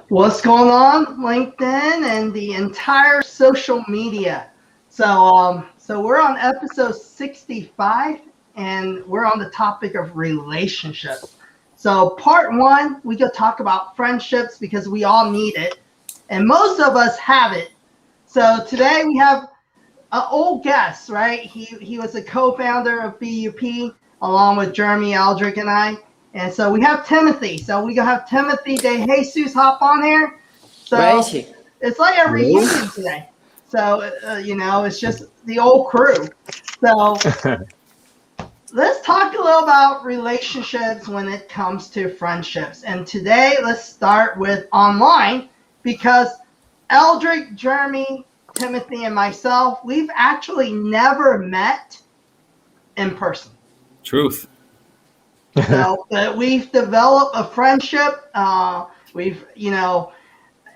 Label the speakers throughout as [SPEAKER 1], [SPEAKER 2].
[SPEAKER 1] What's going on, LinkedIn and the entire social media? So we're on episode 65, and we're on the topic of relationships. So part one, we could talk about friendships because we all need it, and most of us have it. So today we have an old guest, right? He was a co-founder of BUP along with Jeremy Aldrich and I. And so we have Timothy. So we gonna have Timothy DeJesus hop on here.
[SPEAKER 2] Where
[SPEAKER 1] So
[SPEAKER 2] is he?
[SPEAKER 1] it's like a reunion today. So it's just the old crew. So let's talk a little about relationships when it comes to friendships. And today let's start with online because Eldrick, Jeremy, Timothy, and myself, we've actually never met in person.
[SPEAKER 3] Truth.
[SPEAKER 1] So we've developed a friendship. We've,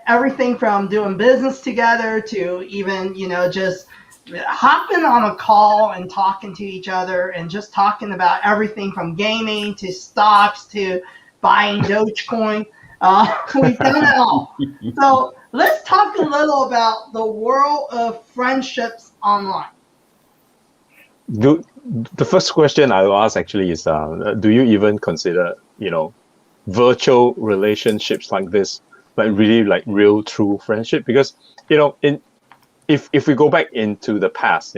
[SPEAKER 1] everything from doing business together to even, just hopping on a call and talking to each other and just talking about everything from gaming to stocks to buying Dogecoin. We've done it all. So let's talk a little about the world of friendships online.
[SPEAKER 4] The first question I'll ask actually is, do you even consider, virtual relationships like this, like really like real true friendship? Because, if we go back into the past,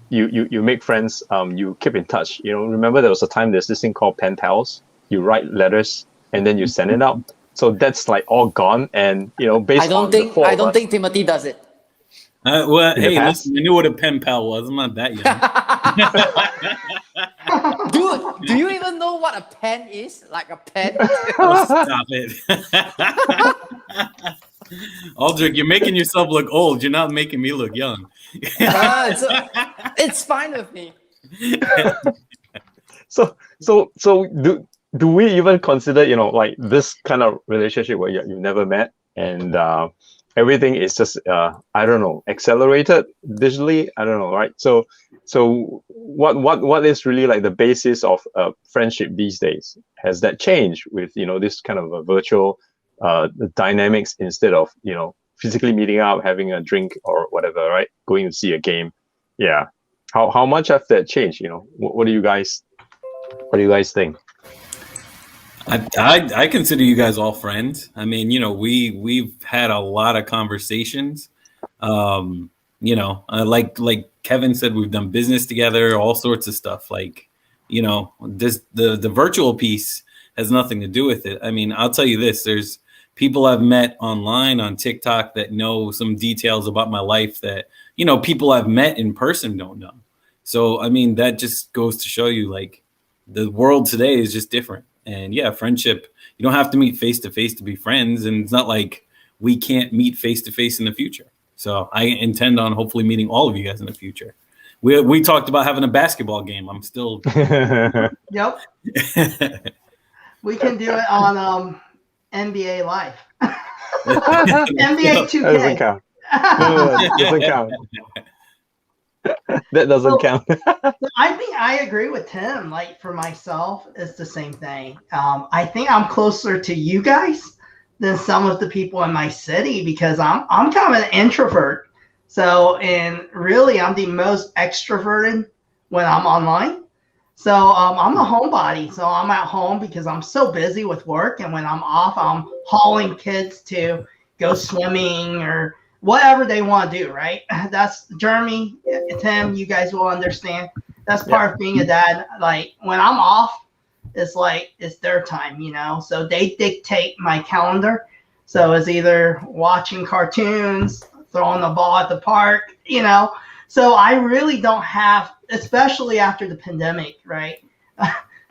[SPEAKER 4] you make friends, you keep in touch. Remember there was a time there's this thing called pen pals. You write letters and then you send it out. So that's like all gone. And based
[SPEAKER 2] I don't think Timothy does it.
[SPEAKER 3] Hey, listen, I knew what a pen pal was. I'm not that
[SPEAKER 2] young. Dude, do you even know what a pen is? Like a pen?
[SPEAKER 3] Oh, stop it. Aldrich, you're making yourself look old. You're not making me look young.
[SPEAKER 2] It's fine with me.
[SPEAKER 4] So do we even consider, like this kind of relationship where you've never met and everything is just I don't know, accelerated digitally? I don't know, right? So what is really like the basis of friendship these days? Has that changed with this kind of a virtual dynamics instead of physically meeting up, having a drink or whatever, right? Going to see a game. Yeah. How much have that changed? What do you guys think?
[SPEAKER 3] I consider you guys all friends. I mean, we've had a lot of conversations. Like Kevin said, we've done business together, all sorts of stuff. Like, the virtual piece has nothing to do with it. I mean, I'll tell you this: there's people I've met online on TikTok that know some details about my life that people I've met in person don't know. So, I mean, that just goes to show you, like, the world today is just different. And yeah, friendship, you don't have to meet face to face to be friends. And it's not like we can't meet face to face in the future. So I intend on hopefully meeting all of you guys in the future. We talked about having a basketball game. I'm still.
[SPEAKER 1] Yep. We can do it on NBA Live. NBA 2K.
[SPEAKER 4] That doesn't count. No, doesn't count. That doesn't count.
[SPEAKER 1] I think I agree with Tim. Like, for myself, it's the same thing. I think I'm closer to you guys than some of the people in my city because I'm kind of an introvert. So, and really, I'm the most extroverted when I'm online. So I'm a homebody. So I'm at home because I'm so busy with work. And when I'm off, I'm hauling kids to go swimming or whatever they want to do, right? That's Jeremy, Tim, you guys will understand. That's part of being a dad. Like, when I'm off, it's like it's their time, So they dictate my calendar. So it's either watching cartoons, throwing the ball at the park, So I really don't have, especially after the pandemic, right?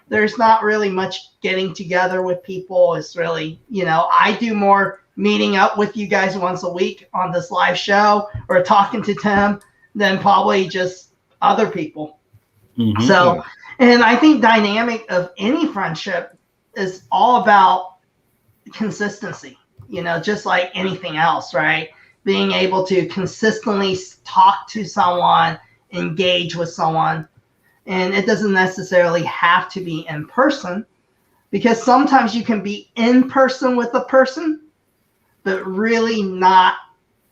[SPEAKER 1] There's not really much getting together with people. It's really, I do more meeting up with you guys once a week on this live show or talking to Tim than probably just other people. Mm-hmm. So, and I think dynamic of any friendship is all about consistency, just like anything else, right? Being able to consistently talk to someone, engage with someone, and it doesn't necessarily have to be in person because sometimes you can be in person with a person, but really not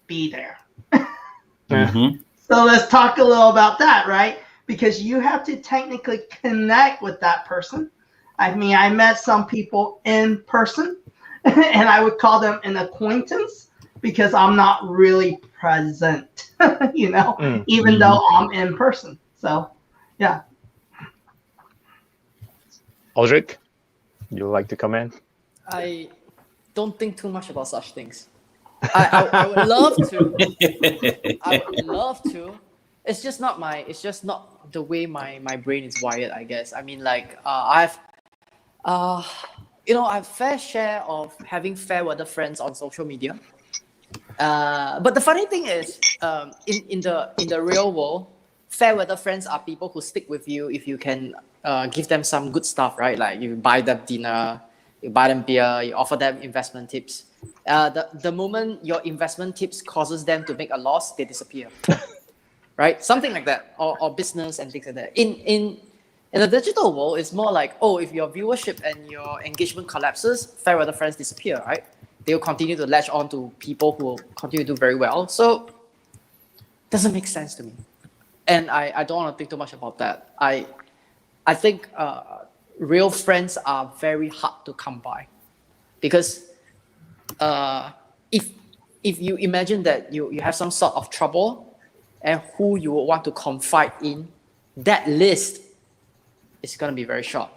[SPEAKER 1] be there.
[SPEAKER 3] Mm-hmm.
[SPEAKER 1] So let's talk a little about that, right? Because you have to technically connect with that person. I mean, I met some people in person, and I would call them an acquaintance because I'm not really present, even though I'm in person. So, yeah.
[SPEAKER 4] Aldrich, you like to comment?
[SPEAKER 2] I don't think too much about such things. I would love to. I would love to. It's just not the way my brain is wired, I guess. I mean, like I have fair share of having fair weather friends on social media. But the funny thing is, in the real world, fair weather friends are people who stick with you if you can give them some good stuff, right? Like you buy them dinner, you buy them beer, you offer them investment tips. The moment your investment tips causes them to make a loss, they disappear, right? Something like that, or business and things like that. In the digital world, it's more like, if your viewership and your engagement collapses, fair weather friends disappear, right? They'll continue to latch on to people who will continue to do very well. So it doesn't make sense to me. And I don't want to think too much about that. I think real friends are very hard to come by, because if you imagine that you have some sort of trouble and who you would want to confide in, that list is going to be very short.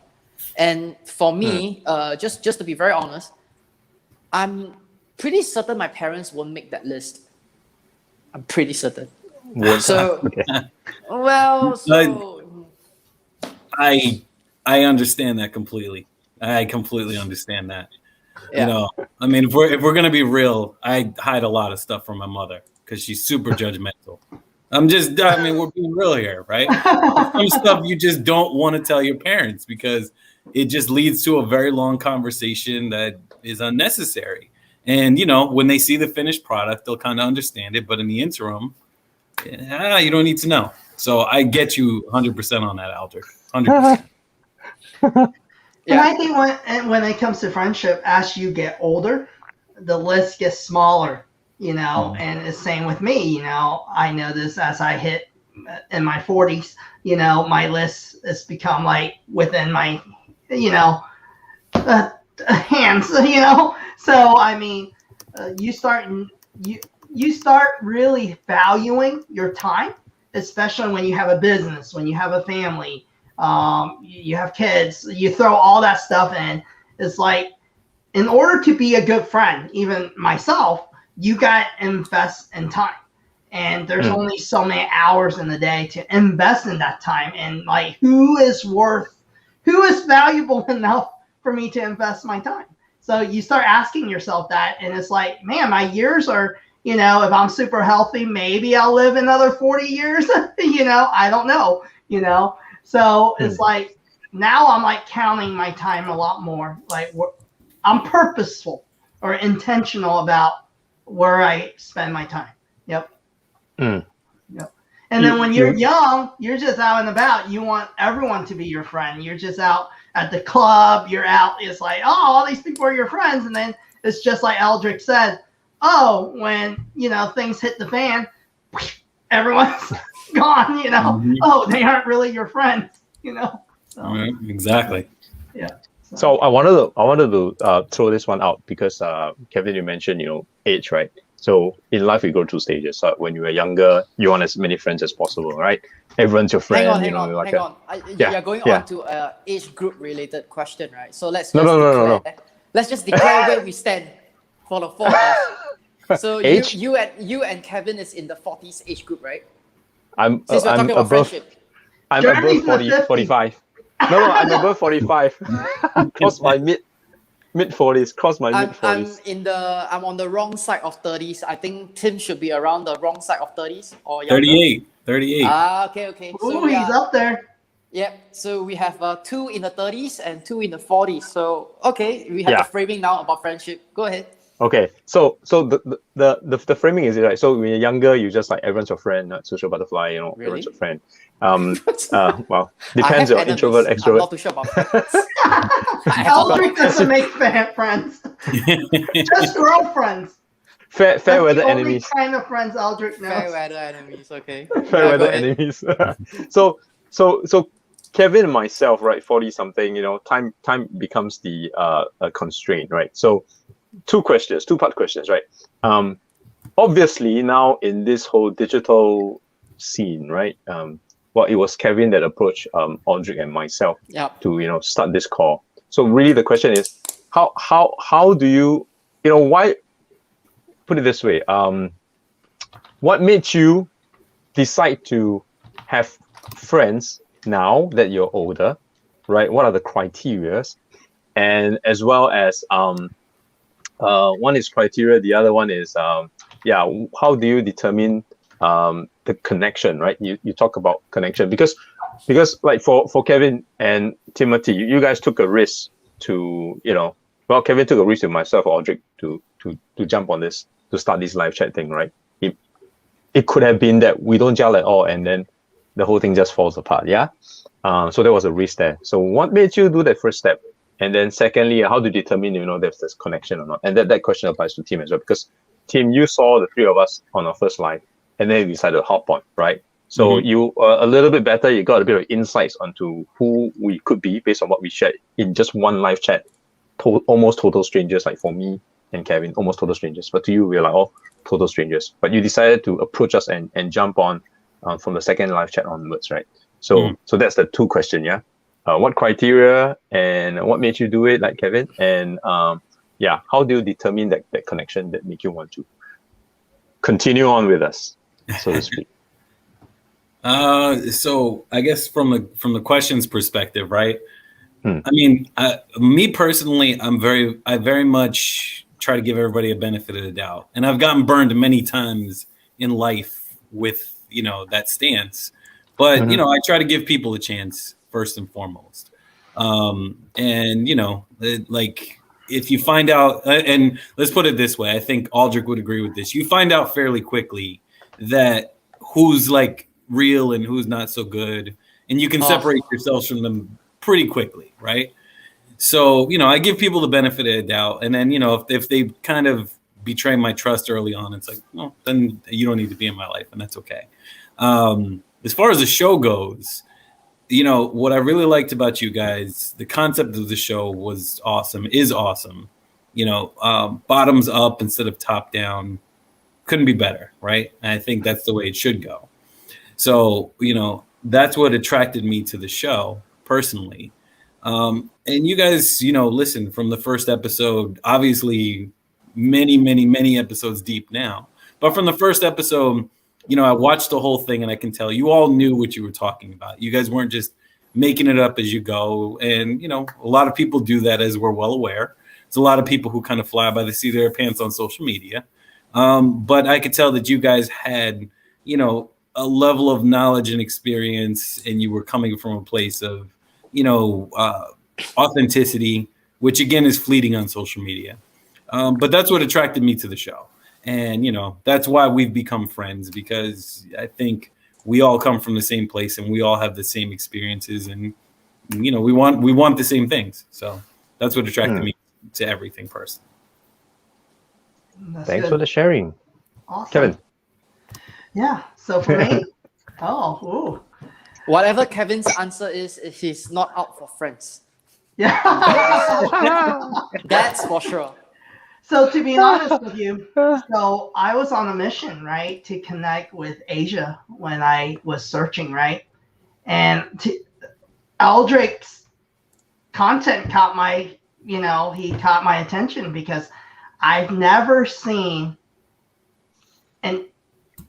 [SPEAKER 2] And for me, just to be very honest, I'm pretty certain my parents won't make that list. I'm pretty certain. So,
[SPEAKER 4] okay.
[SPEAKER 2] well, so
[SPEAKER 3] I understand that completely. I completely understand that.
[SPEAKER 2] yeah.
[SPEAKER 3] I mean, if we're gonna be real, I hide a lot of stuff from my mother because she's super judgmental. We're being real here, right? Some stuff you just don't want to tell your parents because it just leads to a very long conversation that is unnecessary. And when they see the finished product, they'll kind of understand it. But in the interim, you don't need to know. So I get you 100% on that, Aldrich. 100%.
[SPEAKER 1] And I think when it comes to friendship, as you get older, the list gets smaller, and it's same with me. I know this as I hit in my 40s, my list has become like within my, hands, So, I mean, you start really valuing your time, especially when you have a business, when you have a family, you have kids, you throw all that stuff in. It's like, in order to be a good friend, even myself, you got to invest in time. And there's only so many hours in the day to invest in that time. And like, who is valuable enough for me to invest my time? So you start asking yourself that, and it's like, man, my years are, if I'm super healthy, maybe I'll live another 40 years, I don't know, So it's like, now I'm like counting my time a lot more. Like I'm purposeful or intentional about where I spend my time. Yep. Yep. And then when you're young, you're just out and about. You want everyone to be your friend. You're just out at the club. You're out. It's like, all these people are your friends. And then it's just like Eldrick said, when, things hit the fan, everyone's gone, they aren't really your friends, So.
[SPEAKER 3] Right, exactly.
[SPEAKER 1] Yeah.
[SPEAKER 4] So I wanted to throw this one out because Kevin, you mentioned age, right? So in life we go through stages. So when you were younger, you want as many friends as possible, right? Everyone's your friend.
[SPEAKER 2] Hang on. You're going on to an age group related question, right? So let's
[SPEAKER 4] no.
[SPEAKER 2] Let's just declare where we stand for the four of us. So
[SPEAKER 4] age?
[SPEAKER 2] you and Kevin is in the 40s age group, right?
[SPEAKER 4] I'm
[SPEAKER 2] Since we're talking about friendship.
[SPEAKER 4] I'm
[SPEAKER 1] Jeremy's
[SPEAKER 4] above 45. No, I'm above 45. Cross my mid-40s. Cross my mid-40s.
[SPEAKER 2] I'm on the wrong side of 30s. I think Tim should be around the wrong side of 30s or younger.
[SPEAKER 3] 38.
[SPEAKER 2] Okay.
[SPEAKER 1] Ooh,
[SPEAKER 2] So
[SPEAKER 1] he's up there.
[SPEAKER 2] Yep. So we have 2 in the 30s and 2 in the 40s. So okay, we have the framing now about friendship. Go ahead.
[SPEAKER 4] Okay, so the framing is it right? So when you're younger, you just like everyone's your friend, not social butterfly. You know,
[SPEAKER 2] Really?
[SPEAKER 4] everyone's your friend. Well,
[SPEAKER 2] I
[SPEAKER 4] depends
[SPEAKER 2] have
[SPEAKER 4] on
[SPEAKER 2] enemies.
[SPEAKER 4] introvert,
[SPEAKER 2] I'm
[SPEAKER 4] extrovert.
[SPEAKER 2] not too sure about friends. I have a lot
[SPEAKER 1] Eldrick
[SPEAKER 2] of
[SPEAKER 1] doesn't make friends, just girlfriends.
[SPEAKER 4] Fair
[SPEAKER 1] That's
[SPEAKER 4] weather
[SPEAKER 1] the only
[SPEAKER 4] enemies.
[SPEAKER 1] kind of friends Eldrick knows.
[SPEAKER 2] fair weather enemies. Okay.
[SPEAKER 4] Fair
[SPEAKER 2] Yeah,
[SPEAKER 4] weather
[SPEAKER 2] go ahead.
[SPEAKER 4] enemies. So Kevin and myself, right, 40 something, you know, time becomes the a constraint, right? So two-part questions, right? Obviously now in this whole digital scene, right? Well, it was Kevin that approached Aldrich and myself
[SPEAKER 2] Yep.
[SPEAKER 4] to, you know, start this call. So really the question is how do you, you know, why, put it this way, what made you decide to have friends now that you're older, right? What are the criterias? And as well as one is criteria, the other one is how do you determine the connection, right? You talk about connection because like for Kevin and Timothy, you guys took a risk to, you know, well, Kevin took a risk with myself, Aldrich, to jump on this, to start this live chat thing, right? It could have been that we don't gel at all and then the whole thing just falls apart. Yeah. So there was a risk there. So what made you do that first step? And then secondly, how to determine, you know, if there's connection or not? And that question applies to Tim as well, because Tim, you saw the three of us on our first live and then you decided to hop on, right? So you a little bit better, you got a bit of insights onto who we could be based on what we shared in just one live chat. Almost total strangers, like for me and Kevin, almost total strangers. But to you, we're like, oh, total strangers. But you decided to approach us and jump on from the second live chat onwards, right? So that's the two question, yeah? What criteria and what made you do it, like Kevin? And how do you determine that connection that make you want to continue on with us, so to speak?
[SPEAKER 3] So I guess from the question's perspective, right? I mean, me personally, I very much try to give everybody a benefit of the doubt, and I've gotten burned many times in life with, you know, that stance. But you know, I try to give people a chance first and foremost. And you know, like if you find out, and let's put it this way, I think Aldrich would agree with this. You find out fairly quickly that who's like real and who's not so good, and you can separate yourselves from them pretty quickly, right? So, you know, I give people the benefit of the doubt, and then, you know, if they kind of betray my trust early on, it's like, well, then you don't need to be in my life, and that's okay. As far as the show goes, you know, what I really liked about you guys, the concept of the show was awesome, is awesome. You know, bottoms up instead of top down, couldn't be better, right? And I think that's the way it should go. So, you know, that's what attracted me to the show personally. And you guys, you know, listen, from the first episode, obviously many episodes deep now, but from the first episode, you know, I watched the whole thing and I can tell you all knew what you were talking about. You guys weren't just making it up as you go. And, you know, a lot of people do that, as we're well aware. There's a lot of people who kind of fly by the seat of their pants on social media. But I could tell that you guys had, you know, a level of knowledge and experience, and you were coming from a place of, you know, authenticity, which again is fleeting on social media. But that's what attracted me to the show. And, you know, that's why we've become friends, because I think we all come from the same place and we all have the same experiences, and, you know, we want the same things. So that's what attracted me to everything personally.
[SPEAKER 4] Thanks for the sharing.
[SPEAKER 1] Awesome.
[SPEAKER 4] Kevin.
[SPEAKER 1] Yeah. So for me,
[SPEAKER 2] Whatever Kevin's answer is, he's not out for friends.
[SPEAKER 1] Yeah.
[SPEAKER 2] That's for sure.
[SPEAKER 1] So to be honest with you, so I was on a mission, right, to connect with Asia when I was searching, right? And Aldrich's content caught my attention, because I've never seen an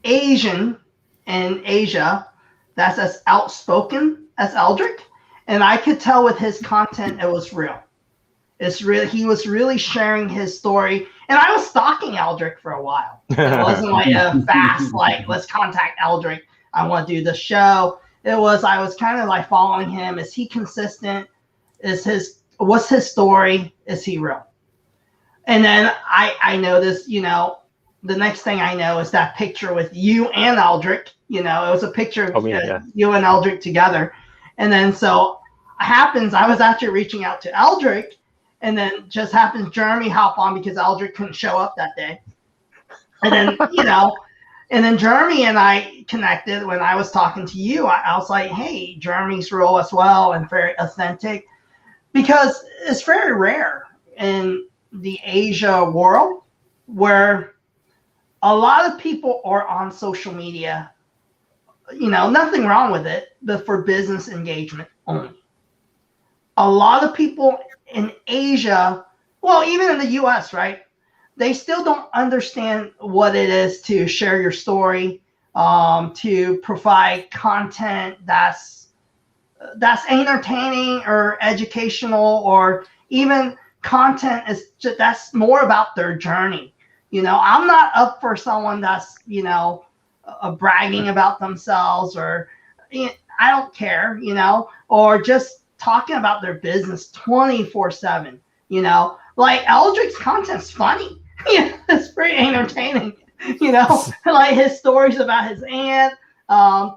[SPEAKER 1] Asian in Asia that's as outspoken as Aldrich. And I could tell with his content, it was real. He was really sharing his story. And I was stalking Aldrich for a while. It wasn't like a fast, like, let's contact Aldrich, I want to do the show. I was kind of like following him. Is he consistent? What's his story? Is he real? And then I noticed, you know, the next thing I know is that picture with you and Eldrick. You know, it was a picture of you and Eldrick together. And then so happens, I was actually reaching out to Eldrick, and then just happens Jeremy hop on because Eldrick couldn't show up that day. And then, you know, and then Jeremy and I connected when I was talking to you. I was like, hey, Jeremy's real as well and very authentic, because it's very rare in the Asia world where a lot of people are on social media, you know, nothing wrong with it, but for business engagement only. A lot of people in Asia, well, even in the US, right? They still don't understand what it is to share your story, to provide content that's entertaining or educational, or even content is just, that's more about their journey. You know, I'm not up for someone that's, you know, bragging about themselves, or I don't care, you know, or just talking about their business 24/7. You know, like Eldrick's content's funny. Yeah, it's pretty entertaining. You know, like his stories about his aunt,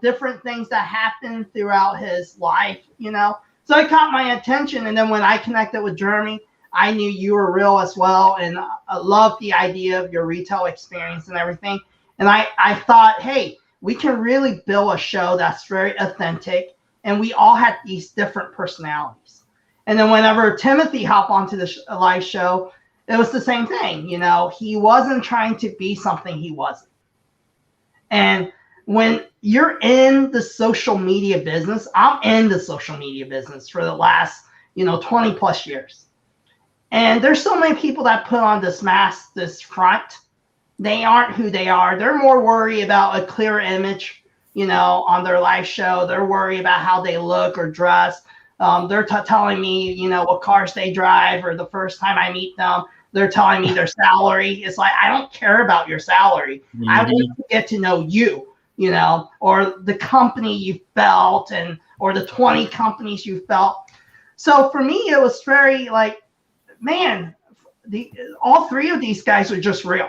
[SPEAKER 1] different things that happened throughout his life. You know, so it caught my attention. And then when I connected with Jeremy, I knew you were real as well, and I loved the idea of your retail experience and everything. And I thought, hey, we can really build a show that's very authentic, and we all had these different personalities. And then whenever Timothy hopped onto the live show, it was the same thing. You know, he wasn't trying to be something he wasn't. And when you're in the social media business, I'm in the social media business for the last, you know, 20 plus years. And there's so many people that put on this mask, this front. They aren't who they are. They're more worried about a clear image, you know, on their live show. They're worried about how they look or dress. They're telling me, you know, what cars they drive, or the first time I meet them, they're telling me their salary. It's like, I don't care about your salary. Mm-hmm. I want to get to know you, you know, or the company you've built, and or the 20 companies you've built. So for me, it was very like, man, all three of these guys are just real.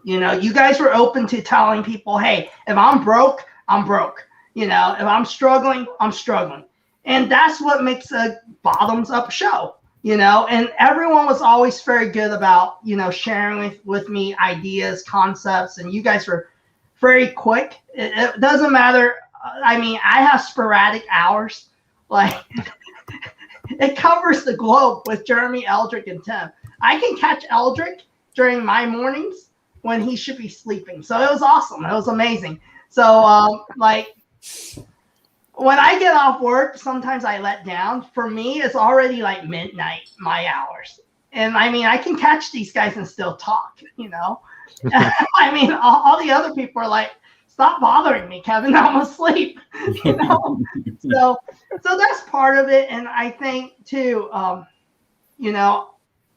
[SPEAKER 1] You know, you guys were open to telling people, hey, if I'm broke, I'm broke. You know, if I'm struggling, I'm struggling. And that's what makes a bottoms up show, you know, and everyone was always very good about, you know, sharing with me ideas, concepts, and you guys were very quick. It doesn't matter. I mean, I have sporadic hours, like it covers the globe with Jeremy, Eldrick, and Tim. I can catch Eldrick during my mornings when he should be sleeping. So it was awesome. It was amazing. So like when I get off work, sometimes I let down. For me, it's already like midnight, my hours. And I mean, I can catch these guys and still talk, you know. I mean, all the other people are like, stop bothering me, Kevin, I'm asleep, you know. So that's part of it. And I think too, you know,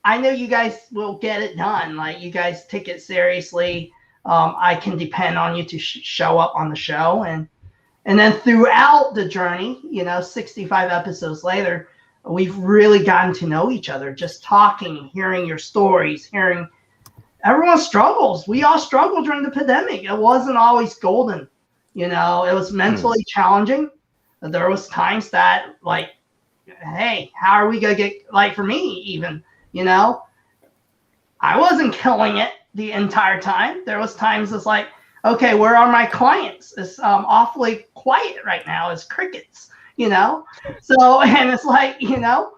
[SPEAKER 1] I know you guys will get it done. Like, you guys take it seriously. I can depend on you to show up on the show. And then throughout the journey, you know, 65 episodes later, we've really gotten to know each other, just talking, hearing your stories, hearing everyone struggles. We all struggled during the pandemic. It wasn't always golden. You know, it was mentally challenging. There was times that like, hey, how are we going to get, like for me even, you know, I wasn't killing it the entire time. There was times it's like, okay, where are my clients? It's awfully quiet right now. It's crickets, you know? So, and it's like, you know,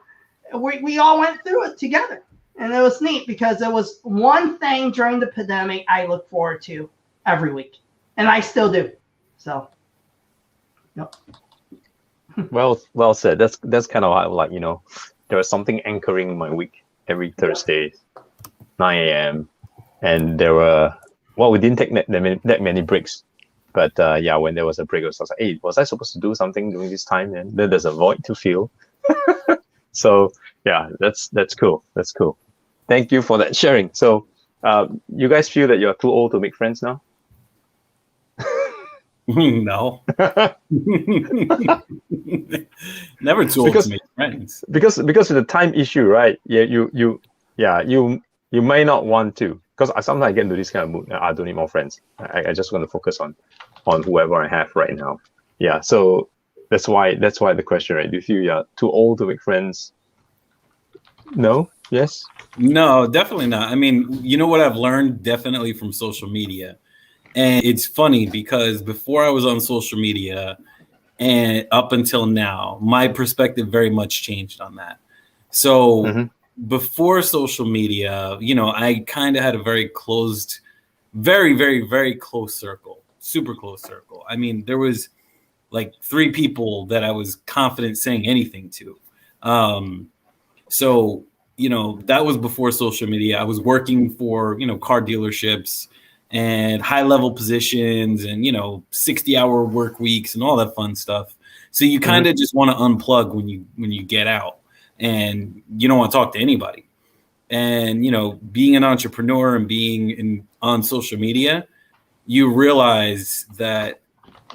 [SPEAKER 1] we all went through it together. And it was neat because it was one thing during the pandemic I look forward to every week. And I still do. So, yep.
[SPEAKER 4] Well said. That's kind of how, like, you know, there was something anchoring my week every Thursday, 9 a.m. And there were, well, we didn't take that many breaks. But yeah, when there was a break, I was like, hey, was I supposed to do something during this time? And then there's a void to fill. So yeah, that's cool. That's cool. Thank you for that sharing. So you guys feel that you're too old to make friends now?
[SPEAKER 3] No. Never too old to make friends.
[SPEAKER 4] Because of the time issue, right? Yeah, you yeah, you may not want to, because I sometimes get into this kind of mood. I don't need more friends. I just want to focus on whoever I have right now. Yeah, so that's why the question, right? Do you feel you're too old to make friends? No? Yes?
[SPEAKER 3] No, definitely not. I mean, you know what I've learned definitely from social media? And it's funny because before I was on social media and up until now, my perspective very much changed on that. So before social media, you know, I kind of had a very closed, very, very, very close circle, super close circle. I mean, there was like 3 people that I was confident saying anything to. So, you know, that was before social media. I was working for, you know, car dealerships and high level positions and, you know, 60-hour work weeks and all that fun stuff. So you kind of just want to unplug when you get out, and you don't want to talk to anybody. And, you know, being an entrepreneur and being on social media, you realize that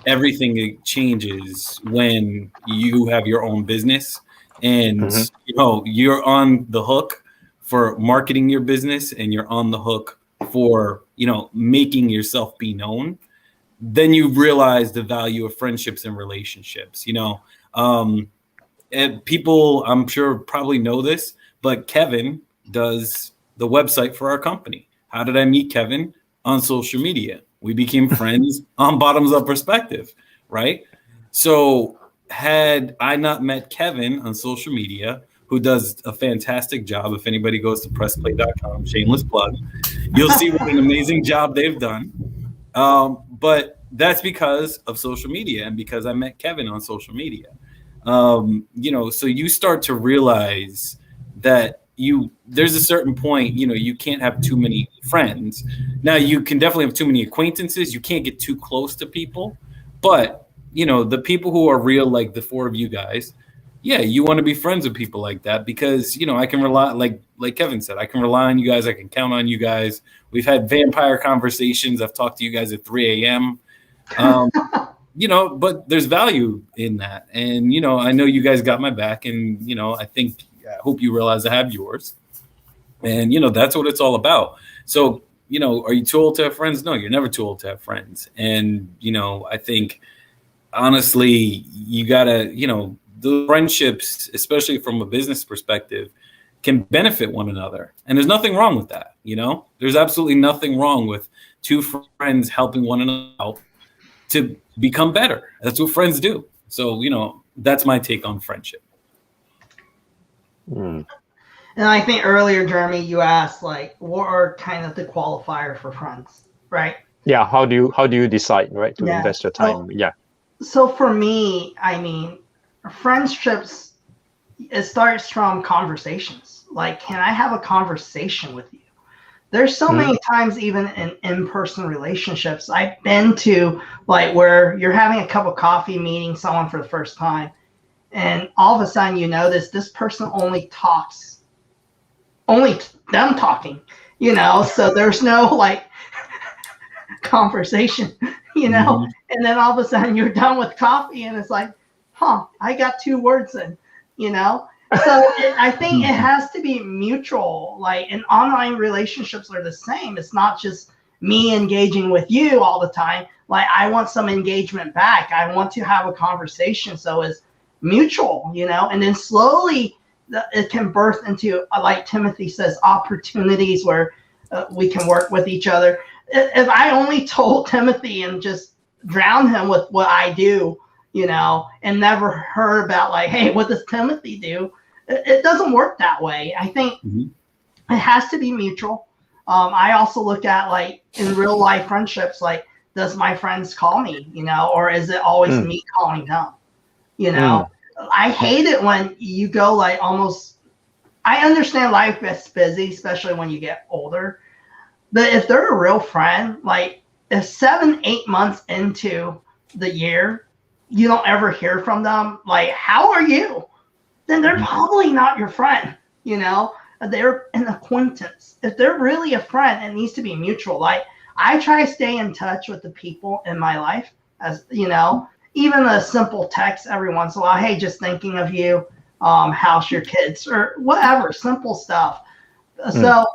[SPEAKER 3] everything changes when you have your own business, and you know, you're on the hook for marketing your business, and you're on the hook for, you know, making yourself be known. Then you realize the value of friendships and relationships, you know. And people, I'm sure, probably know this, but Kevin does the website for our company. How did I meet Kevin? On social media. We became friends on Bottoms Up Perspective, right? So had I not met Kevin on social media, who does a fantastic job, if anybody goes to pressplay.com, shameless plug, you'll see what an amazing job they've done. But that's because of social media and because I met Kevin on social media. You know, so you start to realize that there's a certain point, you know, you can't have too many friends. Now you can definitely have too many acquaintances. You can't get too close to people, but you know, the people who are real, like the 4 of you guys, yeah, you want to be friends with people like that because, you know, I can rely, like Kevin said, I can rely on you guys. I can count on you guys. We've had vampire conversations. I've talked to you guys at 3 a.m. You know, but there's value in that. And, you know, I know you guys got my back, and, you know, I hope you realize I have yours. And, you know, that's what it's all about. So, you know, are you too old to have friends? No, you're never too old to have friends. And, you know, I think, honestly, you got to, you know, the friendships, especially from a business perspective, can benefit one another. And there's nothing wrong with that. You know, there's absolutely nothing wrong with 2 friends helping one another out to become better. That's what friends do. So, you know, that's my take on friendship.
[SPEAKER 1] And I think earlier, Jeremy, you asked like, what are kind of the qualifier for friends, right?
[SPEAKER 4] Yeah. How do you decide, right, to invest your time?
[SPEAKER 1] So for me, I mean, friendships, it starts from conversations. Like, can I have a conversation with you? There's so many times, even in in-person relationships, I've been to like where you're having a cup of coffee, meeting someone for the first time, and all of a sudden you notice this person only them talking, you know, so there's no like conversation, you know, and then all of a sudden you're done with coffee and it's like, I got 2 words in, you know. So I think it has to be mutual. Like, and online relationships are the same. It's not just me engaging with you all the time. Like, I want some engagement back. I want to have a conversation. So it's mutual, you know, and then slowly it can birth into, like Timothy says, opportunities where we can work with each other. If I only told Timothy and just drown him with what I do, you know, and never heard about like, hey, what does Timothy do? It doesn't work that way. I think it has to be mutual. I also look at like in real life friendships, like, does my friends call me, you know, or is it always me calling them? You know, I hate it when you go like almost, I understand life gets busy, especially when you get older. But if they're a real friend, like if 7-8 months into the year, you don't ever hear from them, like, how are you? Then they're probably not your friend, you know? They're an acquaintance. If they're really a friend, it needs to be mutual. Like, I try to stay in touch with the people in my life, as you know, even a simple text every once in a while. Hey, just thinking of you. How's your kids? Or whatever, simple stuff. So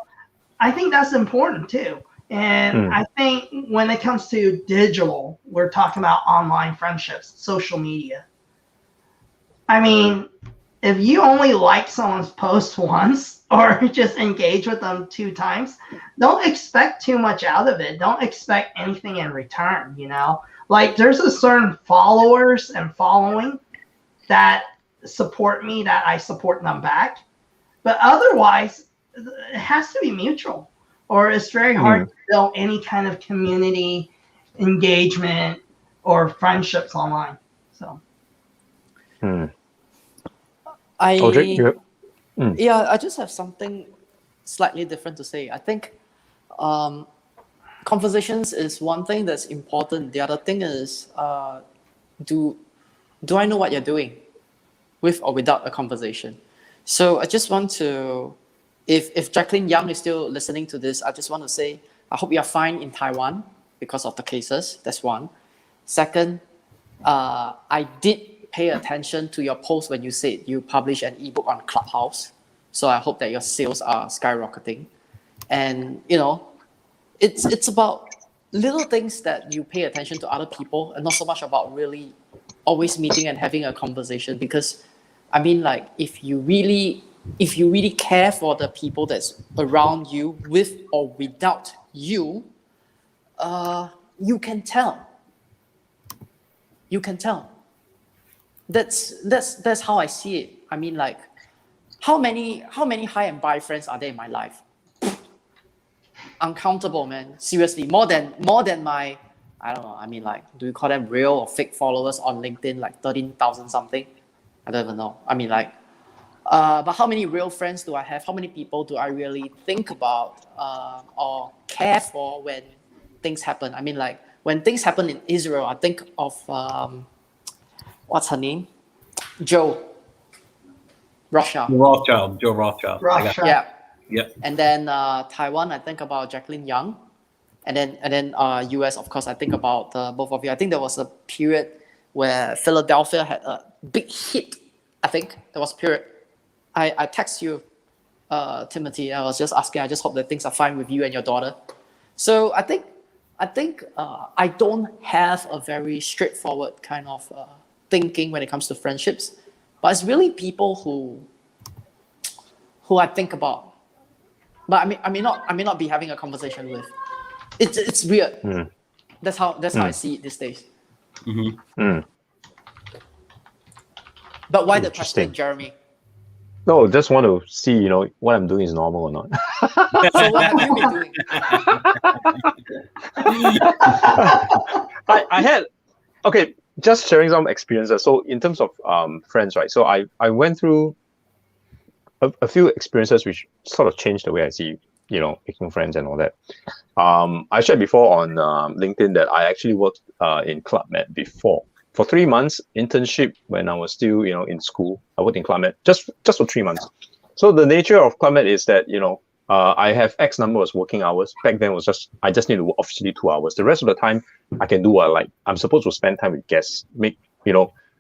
[SPEAKER 1] I think that's important too. And I think when it comes to digital, we're talking about online friendships, social media. I mean, if you only like someone's post once or just engage with them 2 times, don't expect too much out of it. Don't expect anything in return, you know? Like there's a certain followers and following that support me, that I support them back. But otherwise, it has to be mutual, or it's very hard to build any kind of community engagement or friendships online. So,
[SPEAKER 2] I just have something slightly different to say. I think conversations is one thing that's important. The other thing is, do I know what you're doing with or without a conversation? So I just want to, if Jacqueline Young is still listening to this, I just want to say, I hope you're fine in Taiwan because of the cases. That's one. Second, I did pay attention to your post when you said you publish an ebook on Clubhouse. So I hope that your sales are skyrocketing. And, you know, it's about little things that you pay attention to other people and not so much about really always meeting and having a conversation. Because, I mean, like, if you really care for the people that's around you, with or without you, you can tell. You can tell. That's how I see it. I mean, like, how many high and buy friends are there in my life? Uncountable, man. Seriously, more than my, I don't know. I mean, like, do you call them real or fake followers on LinkedIn? Like 13,000 something. I don't even know. I mean, like, but how many real friends do I have? How many people do I really think about or care for when things happen? I mean, like, when things happen in Israel, I think of what's her name? Joe Rothschild.
[SPEAKER 3] Joe Rothschild.
[SPEAKER 2] Yeah.
[SPEAKER 3] Yep.
[SPEAKER 2] And then Taiwan, I think about Jacqueline Young. And then US, of course, I think about both of you. I think there was a period where Philadelphia had a big hit. I think there was a period. I text you, Timothy. I was just asking. I just hope that things are fine with you and your daughter. So I think I don't have a very straightforward kind of thinking when it comes to friendships, but it's really people who I think about. But I may not be having a conversation with. It's weird. That's how I see it these days. But why the question, Jeremy?
[SPEAKER 4] No, just want to see, you know, what I'm doing is normal or not.
[SPEAKER 2] So what have you been doing?
[SPEAKER 4] I had, okay, just sharing some experiences. So in terms of friends, right? So I went through a few experiences which sort of changed the way I see, you know, making friends and all that. I shared before on LinkedIn that I actually worked in Club Med before. For 3 months, internship when I was still, you know, in school. I worked in Club Med just for 3 months. So the nature of Club Med is that, you know, I have X number of working hours. Back then was I just need to work officially 2 hours. The rest of the time I can do what I like. I'm supposed to spend time with guests,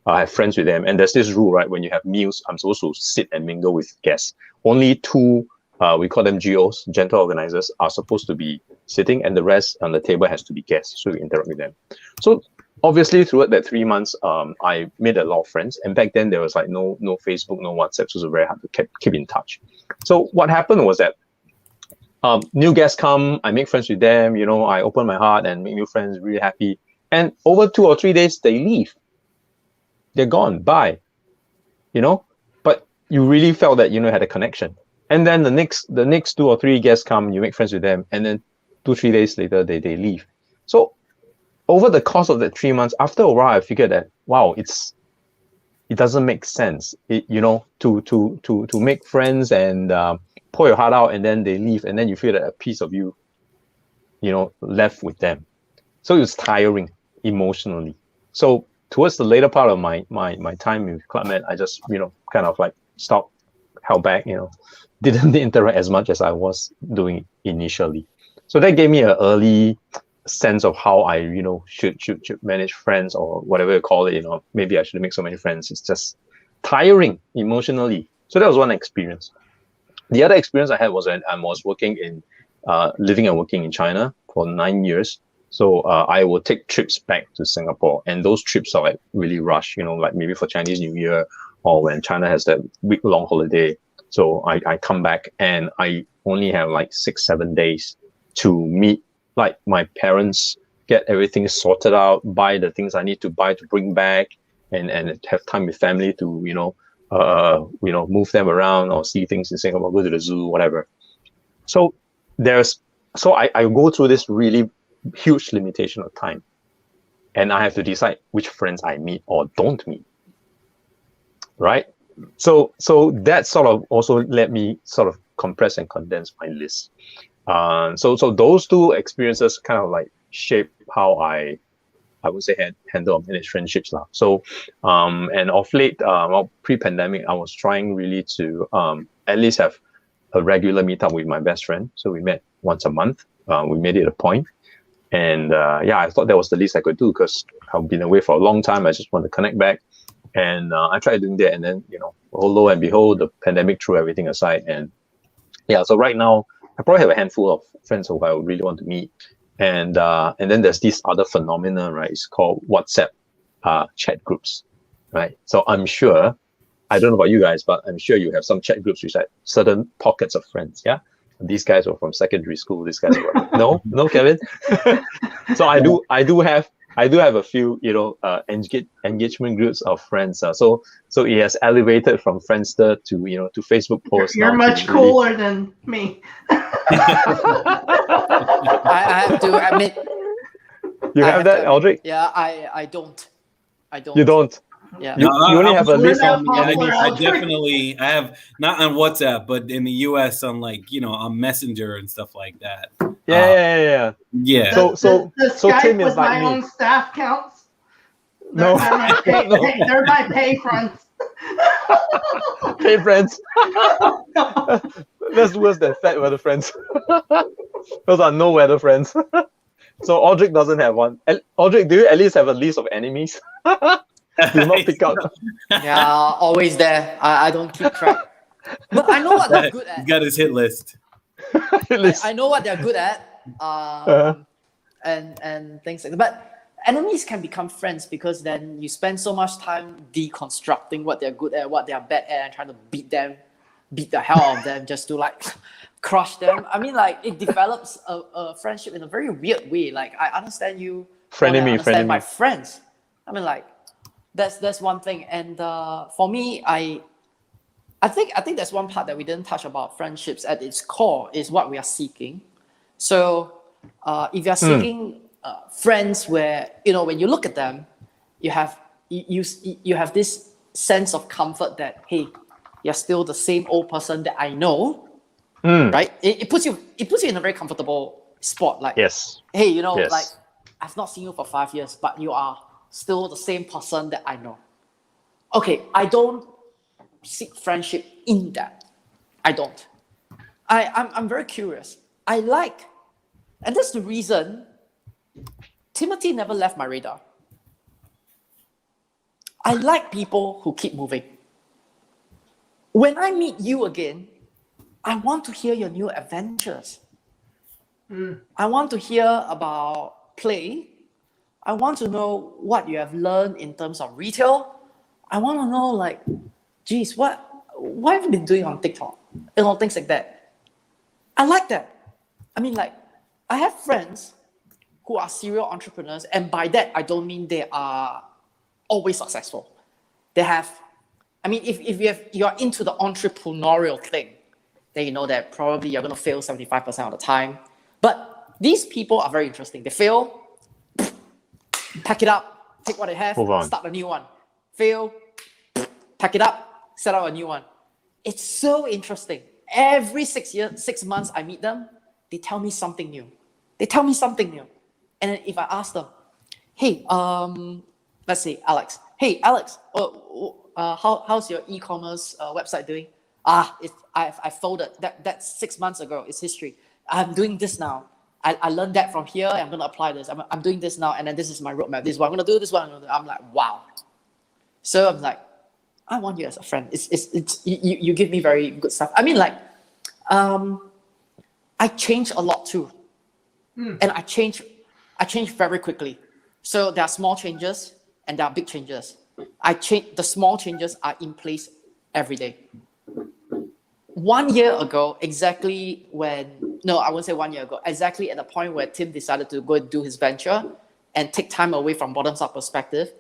[SPEAKER 4] have friends with them. And there's this rule, right? When you have meals, I'm supposed to sit and mingle with guests. Only 2, we call them GOs, gentle organizers, are supposed to be sitting, and the rest on the table has to be guests, so we interact with them. So obviously throughout that 3 months, I made a lot of friends. And back then there was like no Facebook, no WhatsApp, so it was very hard to keep in touch. So what happened was that new guests come, I make friends with them, you know, I open my heart and make new friends, really happy. And over 2 or 3 days, they leave. They're gone, bye. You know, but you really felt that, you know, had a connection. And then the next 2 or 3 guests come, you make friends with them, and then 2-3 days later they leave. So over the course of that 3 months, after a while, I figured that, wow, it doesn't make sense, to make friends and pour your heart out, and then they leave, and then you feel that a piece of you, you know, left with them. So it was tiring emotionally. So towards the later part of my time with Club Med, I just, you know, kind of like stopped, held back, you know, didn't interact as much as I was doing initially. So that gave me an early sense of how I, you know, should manage friends, or whatever you call it. You know, maybe I shouldn't make so many friends. It's just tiring emotionally. So that was one experience. The other experience I had was when I was working in, living and working in China for 9 years. So I would take trips back to Singapore, and those trips are like really rush, like maybe for Chinese New Year or when China has that week-long holiday. So I come back and I only have like 6-7 days to meet like my parents, get everything sorted out, buy the things I need to buy to bring back, and have time with family to move them around or see things in Singapore, go to the zoo, whatever. So I go through this really huge limitation of time, and I have to decide which friends I meet or don't meet, right? So that sort of also let me sort of compress and condense my list. So those two experiences kind of like shape how I would say handle or manage friendships now. So and of late, pre-pandemic, I was trying really to at least have a regular meetup with my best friend. So we met once a month. We made it a point. And I thought that was the least I could do because I've been away for a long time. I just want to connect back. And I tried doing that. And then, lo and behold, the pandemic threw everything aside. And so right now, I probably have a handful of friends who I would really want to meet. And then there's this other phenomenon, right? It's called WhatsApp chat groups, right? So I'm sure, I don't know about you guys, but I'm sure you have some chat groups which have certain pockets of friends, yeah? These guys were from secondary school. These guys were no, Kevin. So I do have a few engagement groups of friends. So it has elevated from Friendster to Facebook posts.
[SPEAKER 1] You're much cooler than me.
[SPEAKER 2] I have to admit.
[SPEAKER 4] You have that, Aldrich?
[SPEAKER 2] Yeah, I don't.
[SPEAKER 4] You don't.
[SPEAKER 2] Yeah.
[SPEAKER 4] You only have a list of
[SPEAKER 3] enemies. I have not on WhatsApp, but in the US on on Messenger and stuff like that.
[SPEAKER 4] Yeah. So
[SPEAKER 1] Skype
[SPEAKER 4] Tim is
[SPEAKER 1] with
[SPEAKER 4] like
[SPEAKER 1] my own
[SPEAKER 4] me.
[SPEAKER 1] staff counts.
[SPEAKER 4] No.
[SPEAKER 1] They're my pay friends.
[SPEAKER 4] Hey friends. That's worse than fat weather friends. Those are no weather friends. So Aldrich doesn't have one. Aldrich, do you at least have a list of enemies? Do not pick up.
[SPEAKER 2] Yeah, always there. I don't keep track. But I know what they're good at.
[SPEAKER 3] He's got his hit list.
[SPEAKER 2] I know what they're good at. And things like that. But enemies can become friends because then you spend so much time deconstructing what they're good at, what they're bad at, and trying to beat the hell out of them just to crush them. I mean, it develops a friendship in a very weird way. I understand you. Friend my friends. I mean, that's one thing. And for me, I think that's one part that we didn't touch about friendships at its core is what we are seeking. So if you're seeking friends where when you look at them, you have this sense of comfort that hey, you're still the same old person that I know, right? It puts you in a very comfortable spot.
[SPEAKER 4] Yes.
[SPEAKER 2] Hey,
[SPEAKER 4] yes.
[SPEAKER 2] I've not seen you for 5 years, but you are still the same person that I know. Okay, I don't seek friendship in that. I don't. I'm very curious. And that's the reason Timothy never left my radar. I like people who keep moving. When I meet you again, I want to hear your new adventures. I want to hear about play. I want to know what you have learned in terms of retail. I want to know, geez, what have you been doing on TikTok? Things like that. I like that. I mean, I have friends who are serial entrepreneurs, and by that, I don't mean they are always successful. They have, if you're into the entrepreneurial thing, then you know that probably you're going to fail 75% of the time. But these people are very interesting. They fail, pack it up, take what they have, start a new one. Fail, pack it up, set out a new one. It's so interesting. Every 6 months I meet them, they tell me something new. And then if I ask them, hey, let's say Alex. Hey, Alex, how's your e-commerce website doing? I folded. That's 6 months ago. It's history. I'm doing this now. I learned that from here. I'm going to apply this. I'm doing this now. And then this is my roadmap. This is what I'm going to do. This is what I'm going to do. I'm like, wow. So I'm like, I want you as a friend. You give me very good stuff. I mean, I changed a lot too. And I changed very quickly. So there are small changes and there are big changes. The small changes are in place every day. 1 year ago, exactly I won't say 1 year ago, exactly at the point where Tim decided to go and do his venture and take time away from bottoms up perspective,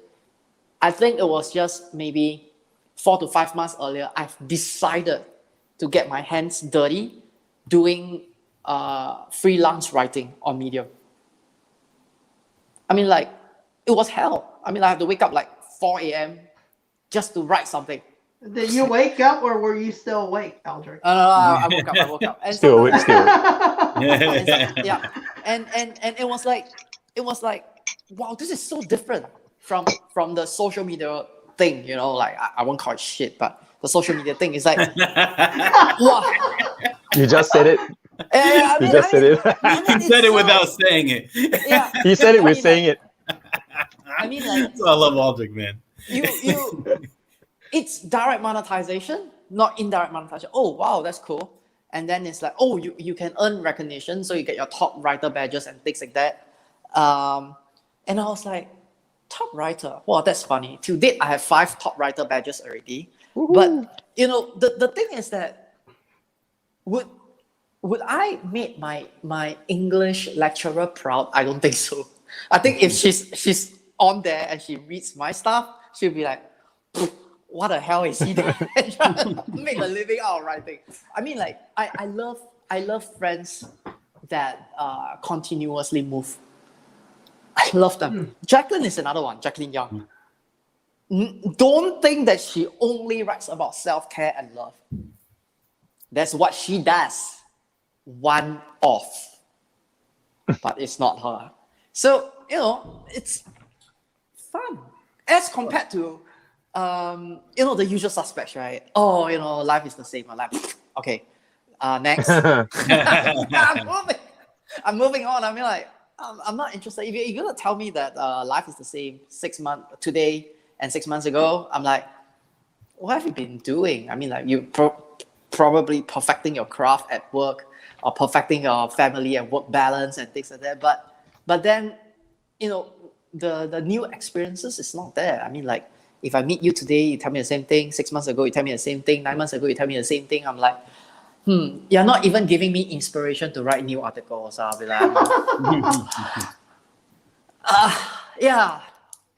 [SPEAKER 2] I think it was just maybe 4 to 5 months earlier, I've decided to get my hands dirty doing freelance writing on Medium. I mean, like, it was hell. I mean, I had to wake up like 4 a.m. just to write something.
[SPEAKER 1] Did you wake up or were you still awake, Eldrick?
[SPEAKER 2] No, I woke up. And
[SPEAKER 4] Still awake, still.
[SPEAKER 2] yeah. And it was like, wow, this is so different from the social media thing, you know, like I won't call it shit, but the social media thing is like, wow.
[SPEAKER 4] You just said it.
[SPEAKER 2] You
[SPEAKER 4] said it.
[SPEAKER 3] He said it without saying it.
[SPEAKER 2] Yeah.
[SPEAKER 4] He said it with saying it.
[SPEAKER 2] I mean, like,
[SPEAKER 3] I love Aldrich, man.
[SPEAKER 2] It's direct monetization, not indirect monetization. Oh, wow, that's cool. And then it's like, oh, you can earn recognition, so you get your top writer badges and things like that. And I was like, top writer, wow, that's funny. To date, I have 5 top writer badges already. Woo-hoo. But you know, the thing is that would I make my English lecturer proud? I don't think so. I think if she's on there and she reads my stuff, she'll be like, what the hell is he doing? Trying to make a living out of writing. I mean, like, I love friends that continuously move. I love them. Jacqueline is another one, Jacqueline Young. Don't think that she only writes about self-care and love. That's what she does. One off. But it's not her. So, you know, it's fun. As compared to, you know, the usual suspects, right? Oh, you know, life is the same. I'm like, okay, next. I'm moving on. I mean, like, I'm not interested. If you're going to tell me that life is the same 6 months today and 6 months ago, I'm like, what have you been doing? I mean, like, you probably perfecting your craft at work or perfecting your family and work balance and things like that. But then, you know, the new experiences is not there. I mean, like, if I meet you today, you tell me the same thing. 6 months ago, you tell me the same thing. 9 months ago, you tell me the same thing. I'm like, you're not even giving me inspiration to write new articles. I'll be like, yeah,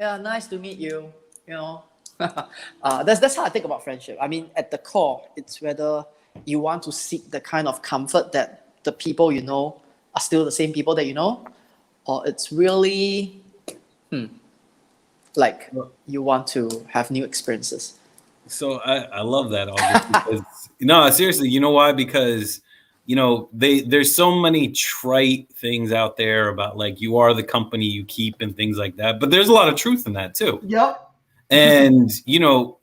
[SPEAKER 2] nice to meet you. You know, that's how I think about friendship. I mean, at the core, it's whether you want to seek the kind of comfort that the people you know are still the same people that you know, or it's really, like, you want to have new experiences.
[SPEAKER 3] So I love that, August, because, no, seriously, you know why? Because, you know, there's so many trite things out there about, like, you are the company you keep and things like that. But there's a lot of truth in that too.
[SPEAKER 1] Yep.
[SPEAKER 3] And, you know,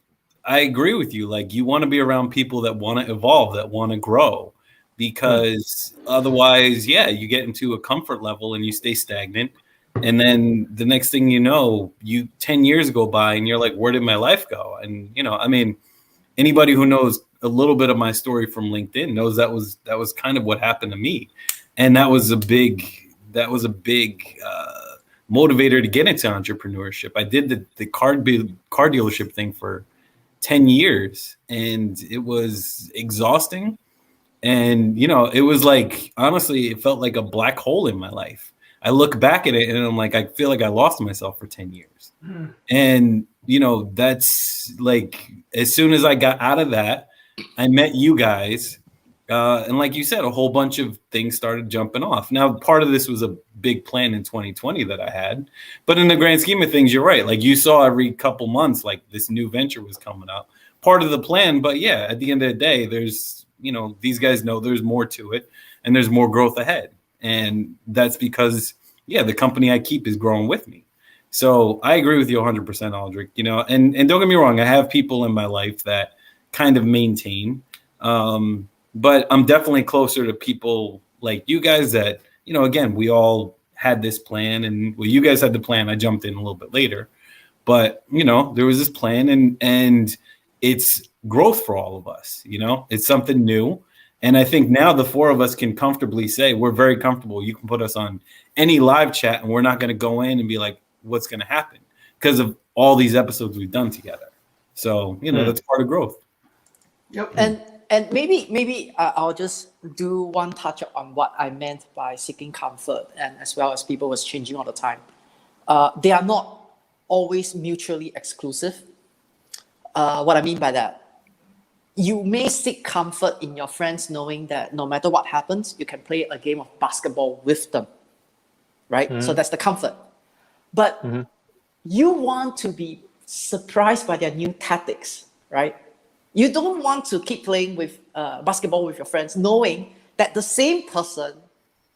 [SPEAKER 3] I agree with you. Like, you want to be around people that want to evolve, that want to grow, because otherwise, yeah, you get into a comfort level and you stay stagnant. And then the next thing you know, 10 years go by and you're like, where did my life go? And, you know, I mean, anybody who knows a little bit of my story from LinkedIn knows that was kind of what happened to me. And that was a big motivator to get into entrepreneurship. I did the car dealership thing for 10 years and it was exhausting. And, you know, it was like, honestly, it felt like a black hole in my life. I look back at it and I'm like, I feel like I lost myself for 10 years. And, you know, that's like, as soon as I got out of that, I met you guys. And like you said, a whole bunch of things started jumping off. Now, part of this was a big plan in 2020 that I had. But in the grand scheme of things, you're right. Like, you saw every couple months, like, this new venture was coming up. Part of the plan. But yeah, at the end of the day, there's, you know, these guys know there's more to it and there's more growth ahead. And that's because, yeah, the company I keep is growing with me. So I agree with you 100%, Aldrich. You know, and don't get me wrong, I have people in my life that kind of maintain. But I'm definitely closer to people like you guys that, you know, again, we all had this plan and well, you guys had the plan. I jumped in a little bit later. But, you know, there was this plan and it's growth for all of us. You know, it's something new. And I think now the four of us can comfortably say we're very comfortable. You can put us on any live chat and we're not going to go in and be like, what's going to happen? Because of all these episodes we've done together. So, that's part of growth.
[SPEAKER 2] Yep. And maybe I'll just do one touch on what I meant by seeking comfort, and as well as people was changing all the time. They are not always mutually exclusive. What I mean by that, you may seek comfort in your friends knowing that no matter what happens, you can play a game of basketball with them, right? So that's the comfort. But you want to be surprised by their new tactics, right? You don't want to keep playing with basketball with your friends knowing that the same person,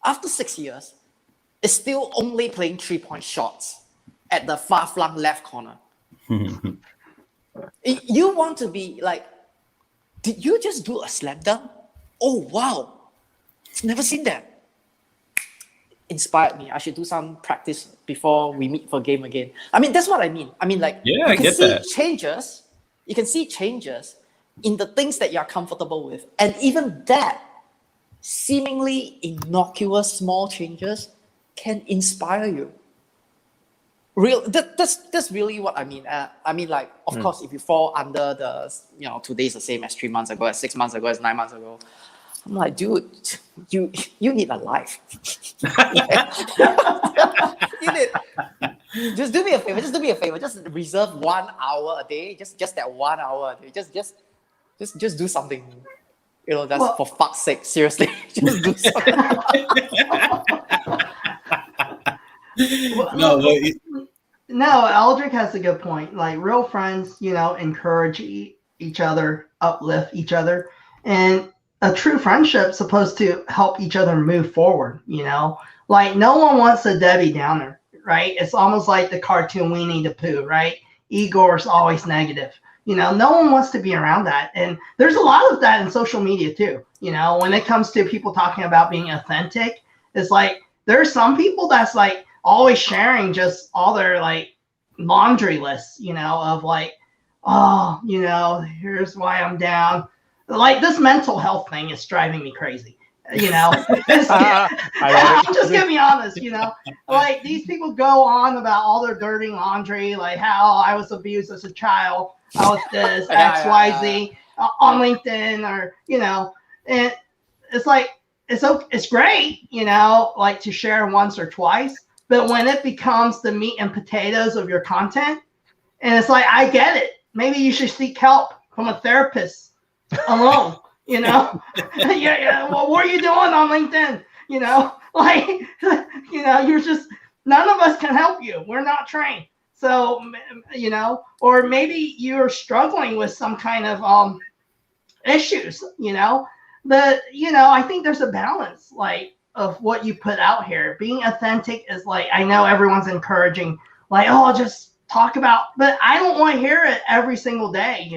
[SPEAKER 2] after 6 years, is still only playing 3-point shots at the far-flung left corner. You want to be like, did you just do a slam dunk? Oh, wow. I've never seen that. Inspired me. I should do some practice before we meet for game again. I mean, that's what I mean. I mean, like,
[SPEAKER 3] yeah,
[SPEAKER 2] you
[SPEAKER 3] I
[SPEAKER 2] can
[SPEAKER 3] get
[SPEAKER 2] see
[SPEAKER 3] that.
[SPEAKER 2] changes. You can see changes in the things that you're comfortable with. And even that, seemingly innocuous small changes can inspire you. That's really what I mean. I mean, like, of course, if you fall under the, 2 days the same as 3 months ago, as 6 months ago, as 9 months ago, I'm like, dude, you need a life. You need. Just do me a favor. Just reserve 1 hour a day. Just that 1 hour a day. Just do something. That's for fuck's sake. Seriously, just do something.
[SPEAKER 1] No, Aldrich has a good point. Like, real friends, encourage each other, uplift each other, and a true friendship's supposed to help each other move forward. Like, no one wants a Debbie Downer, right? It's almost like the cartoon Winnie the Pooh, right? Igor's always negative. No one wants to be around that, and there's a lot of that in social media too. When it comes to people talking about being authentic, it's like there's some people that's like always sharing just all their like laundry lists, of like, oh, here's why I'm down. Like, this mental health thing is driving me crazy. I'm just gonna be honest, like, these people go on about all their dirty laundry, like how I was abused as a child, I was this, XYZ on LinkedIn, or, and it's like, it's great, like, to share once or twice. But when it becomes the meat and potatoes of your content, and it's like, I get it. Maybe you should seek help from a therapist alone, yeah. Well, what are you doing on LinkedIn? Like, you're just, none of us can help you. We're not trained. So, or maybe you're struggling with some kind of issues, but, I think there's a balance, like, of what you put out here. Being authentic is like, I know everyone's encouraging, like, oh, just talk about, but I don't want to hear it every single day,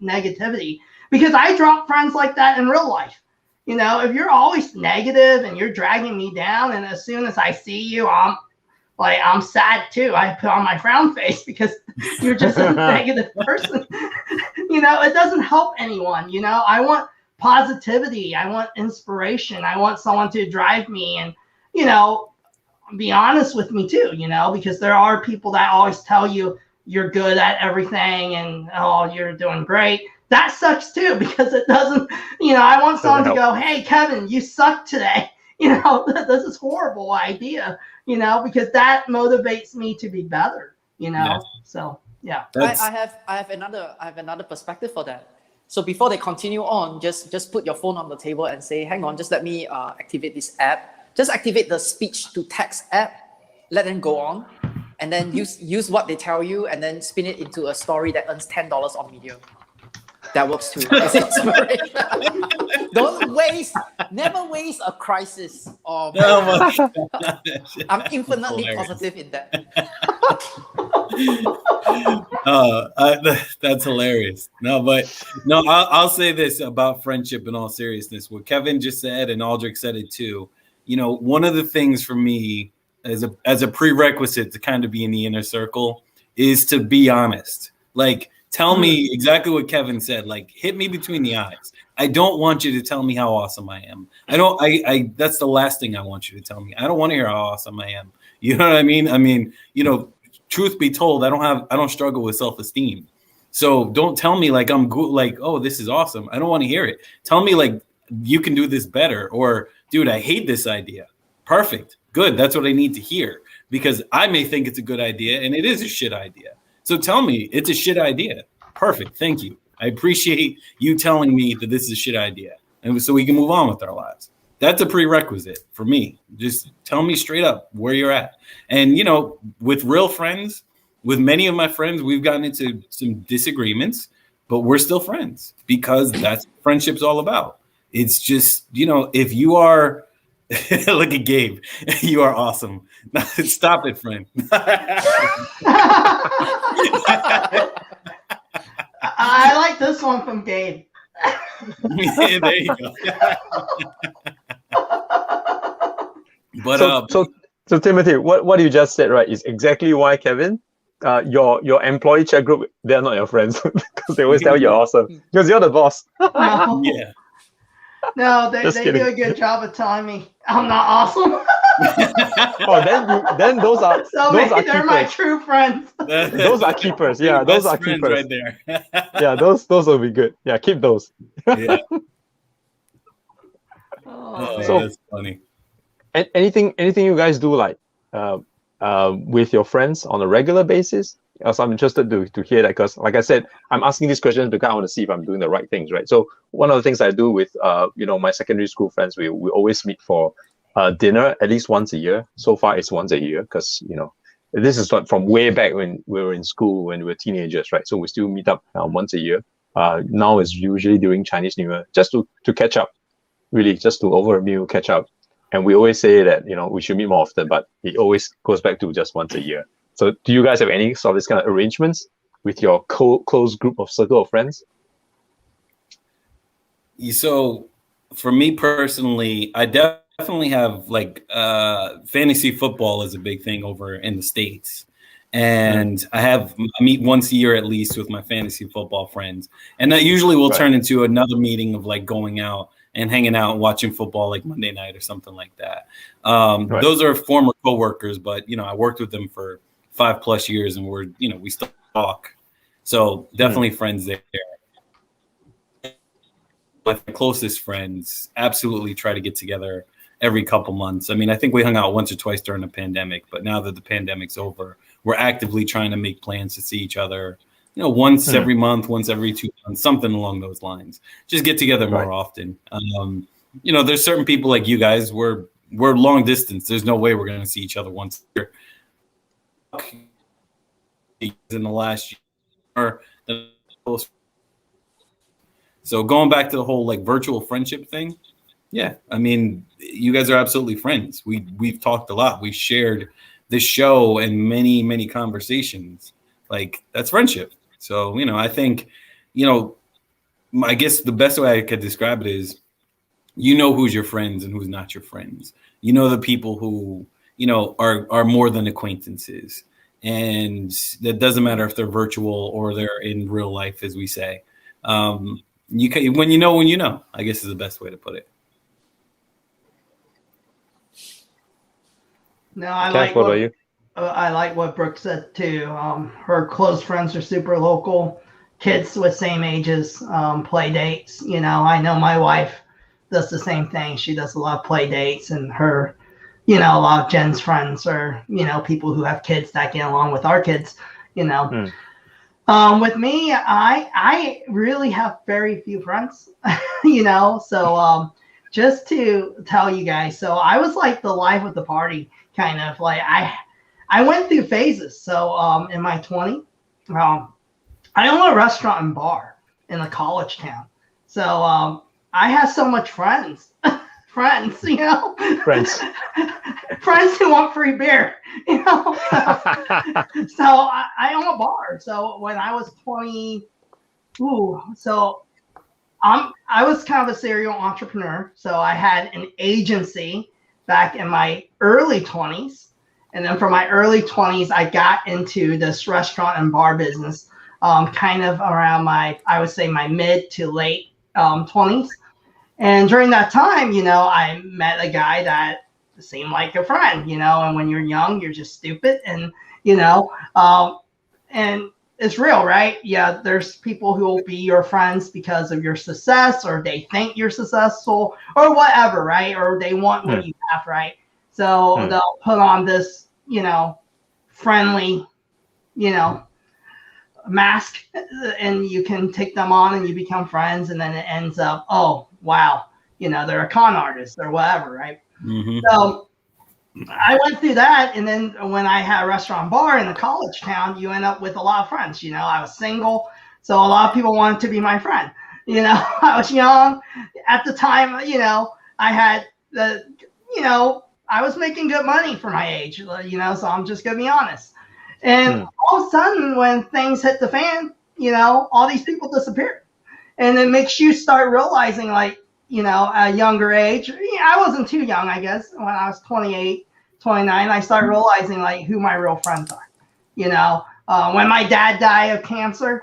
[SPEAKER 1] negativity, because I drop friends like that in real life. If you're always negative and you're dragging me down, and as soon as I see you, I'm sad too. I put on my frown face because you're just a negative person. It doesn't help anyone. I want positivity. I want inspiration. I want someone to drive me and, be honest with me too, because there are people that always tell you you're good at everything and, oh, you're doing great. That sucks too, because it doesn't, I want someone to go, hey, Kevin, you suck today. This is horrible idea, because that motivates me to be better,
[SPEAKER 3] Yeah.
[SPEAKER 1] So, yeah.
[SPEAKER 2] I have another perspective for that. So before they continue on, just put your phone on the table and say, hang on, just let me activate this app. Just activate the speech to text app, let them go on, and then use what they tell you, and then spin it into a story that earns $10 on Medium. That works too. It's inspiration. Never waste a crisis. I'm infinitely positive in that.
[SPEAKER 3] That's hilarious. I'll say this about friendship in all seriousness. What Kevin just said, and Aldrich said it too. One of the things for me as a prerequisite to kind of be in the inner circle is to be honest. Like, Tell me exactly what Kevin said. Like, hit me between the eyes. I don't want you to tell me how awesome I am. That's the last thing I want you to tell me. I don't want to hear how awesome I am. You know what I mean? I mean, truth be told, I don't struggle with self-esteem. So don't tell me like I'm good, like, oh, this is awesome. I don't want to hear it. Tell me like you can do this better, or dude, I hate this idea. Perfect. Good. That's what I need to hear, because I may think it's a good idea and it is a shit idea. So tell me it's a shit idea. Perfect. Thank you. I appreciate you telling me that this is a shit idea, and so we can move on with our lives. That's a prerequisite for me. Just tell me straight up where you're at. And, with real friends, with many of my friends, we've gotten into some disagreements, but we're still friends, because that's what friendship's all about. It's just, if you are, look at Gabe, you are awesome. Stop it, friend.
[SPEAKER 1] I like this one from Gabe.
[SPEAKER 3] Yeah, there you go. But
[SPEAKER 4] so Timothy, what you just said, right, is exactly why, Kevin, your employee chat group, they're not your friends, because they always tell you you're awesome because you're the boss.
[SPEAKER 1] No.
[SPEAKER 3] Yeah.
[SPEAKER 1] No, they do a good job of telling me I'm not awesome.
[SPEAKER 4] then those are
[SPEAKER 1] they're
[SPEAKER 4] keepers.
[SPEAKER 1] my true friends.
[SPEAKER 4] Those are keepers. Yeah, those are keepers
[SPEAKER 3] right there.
[SPEAKER 4] Yeah, those will be good. Yeah, keep those.
[SPEAKER 3] Yeah.
[SPEAKER 1] So
[SPEAKER 3] that's funny.
[SPEAKER 4] Anything you guys do like with your friends on a regular basis? Also, I'm interested to hear that, because, like I said, I'm asking these questions because I want to see if I'm doing the right things, right? So one of the things I do with my secondary school friends, we always meet for dinner at least once a year. So far, it's once a year, because this is not from way back when we were in school, when we were teenagers, right? So we still meet up once a year. Now it's usually during Chinese New Year, just to catch up, really, just to over a meal catch up. And we always say that we should meet more often, but it always goes back to just once a year. So do you guys have any sort of this kind of arrangements with your close group of circle of friends?
[SPEAKER 3] So for me personally, I definitely have like fantasy football is a big thing over in the States. And I meet once a year at least with my fantasy football friends. And that usually will turn into another meeting of like going out and hanging out and watching football like Monday night or something like that. Those are former coworkers, but I worked with them for 5+ years, and we still talk. So definitely friends there. My closest friends absolutely try to get together every couple months. I mean, I think we hung out once or twice during the pandemic, but now that the pandemic's over, we're actively trying to make plans to see each other, once every month, once every 2 months, something along those lines. Just get together more often. There's certain people like you guys, we're long distance. There's no way we're going to see each other once a year. In the last year. So going back to the whole like virtual friendship thing, yeah, I mean, you guys are absolutely friends. We've talked a lot. We shared this show and many, many conversations. Like, that's friendship. So, I think, I guess the best way I could describe it is, who's your friends and who's not your friends. The people who, are more than acquaintances. And that doesn't matter if they're virtual or they're in real life, as we say. When you know, I guess is the best way to put it.
[SPEAKER 1] No,
[SPEAKER 4] I
[SPEAKER 1] like what Brooke said too. Her close friends are super local. Kids with same ages, play dates. I know my wife does the same thing. She does a lot of play dates, and her, a lot of Jen's friends are, people who have kids that get along with our kids. With me, I really have very few friends. So just to tell you guys, so I was like the life of the party. Kind of like I went through phases. So in my 20s, I own a restaurant and bar in a college town. So I had so much friends, friends who want free beer, So I own a bar. So when I was 20, I was kind of a serial entrepreneur. So I had an agency back in my early 20s. And then from my early 20s, I got into this restaurant and bar business kind of around I would say my mid to late 20s. And during that time, I met a guy that seemed like a friend, and when you're young, you're just stupid. And, and it's real, right? Yeah, there's people who will be your friends because of your success, or they think you're successful, or whatever, right? Or they want what you have, right? So they'll put on this, friendly, mask, and you can take them on and you become friends, and then it ends up, oh wow, they're a con artist or whatever, right? So I went through that, and then when I had a restaurant bar in a college town, you end up with a lot of friends. I was single, so a lot of people wanted to be my friend. I was young at the time. I had I was making good money for my age. So I'm just gonna be honest. And all of a sudden, when things hit the fan, all these people disappeared, and it makes you start realizing, like, at a younger age, I wasn't too young, I guess. When I was 28, 29, I started realizing, like, who my real friends are. When my dad died of cancer,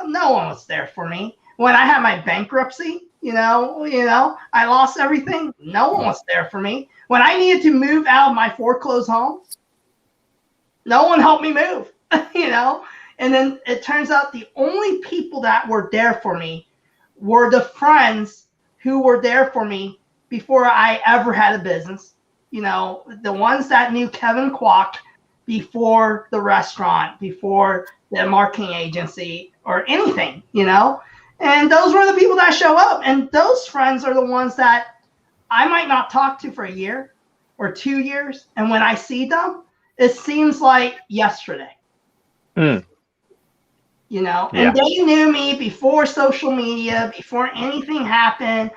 [SPEAKER 1] no one was there for me. When I had my bankruptcy, I lost everything. No one was there for me. When I needed to move out of my foreclosed home, no one helped me move, And then it turns out the only people that were there for me were the friends who were there for me before I ever had a business. The ones that knew Kevin Kwok before the restaurant, before the marketing agency or anything, And those were the people that show up. And those friends are the ones that I might not talk to for a year or 2 years. And when I see them, it seems like yesterday. And they knew me before social media, before anything happened,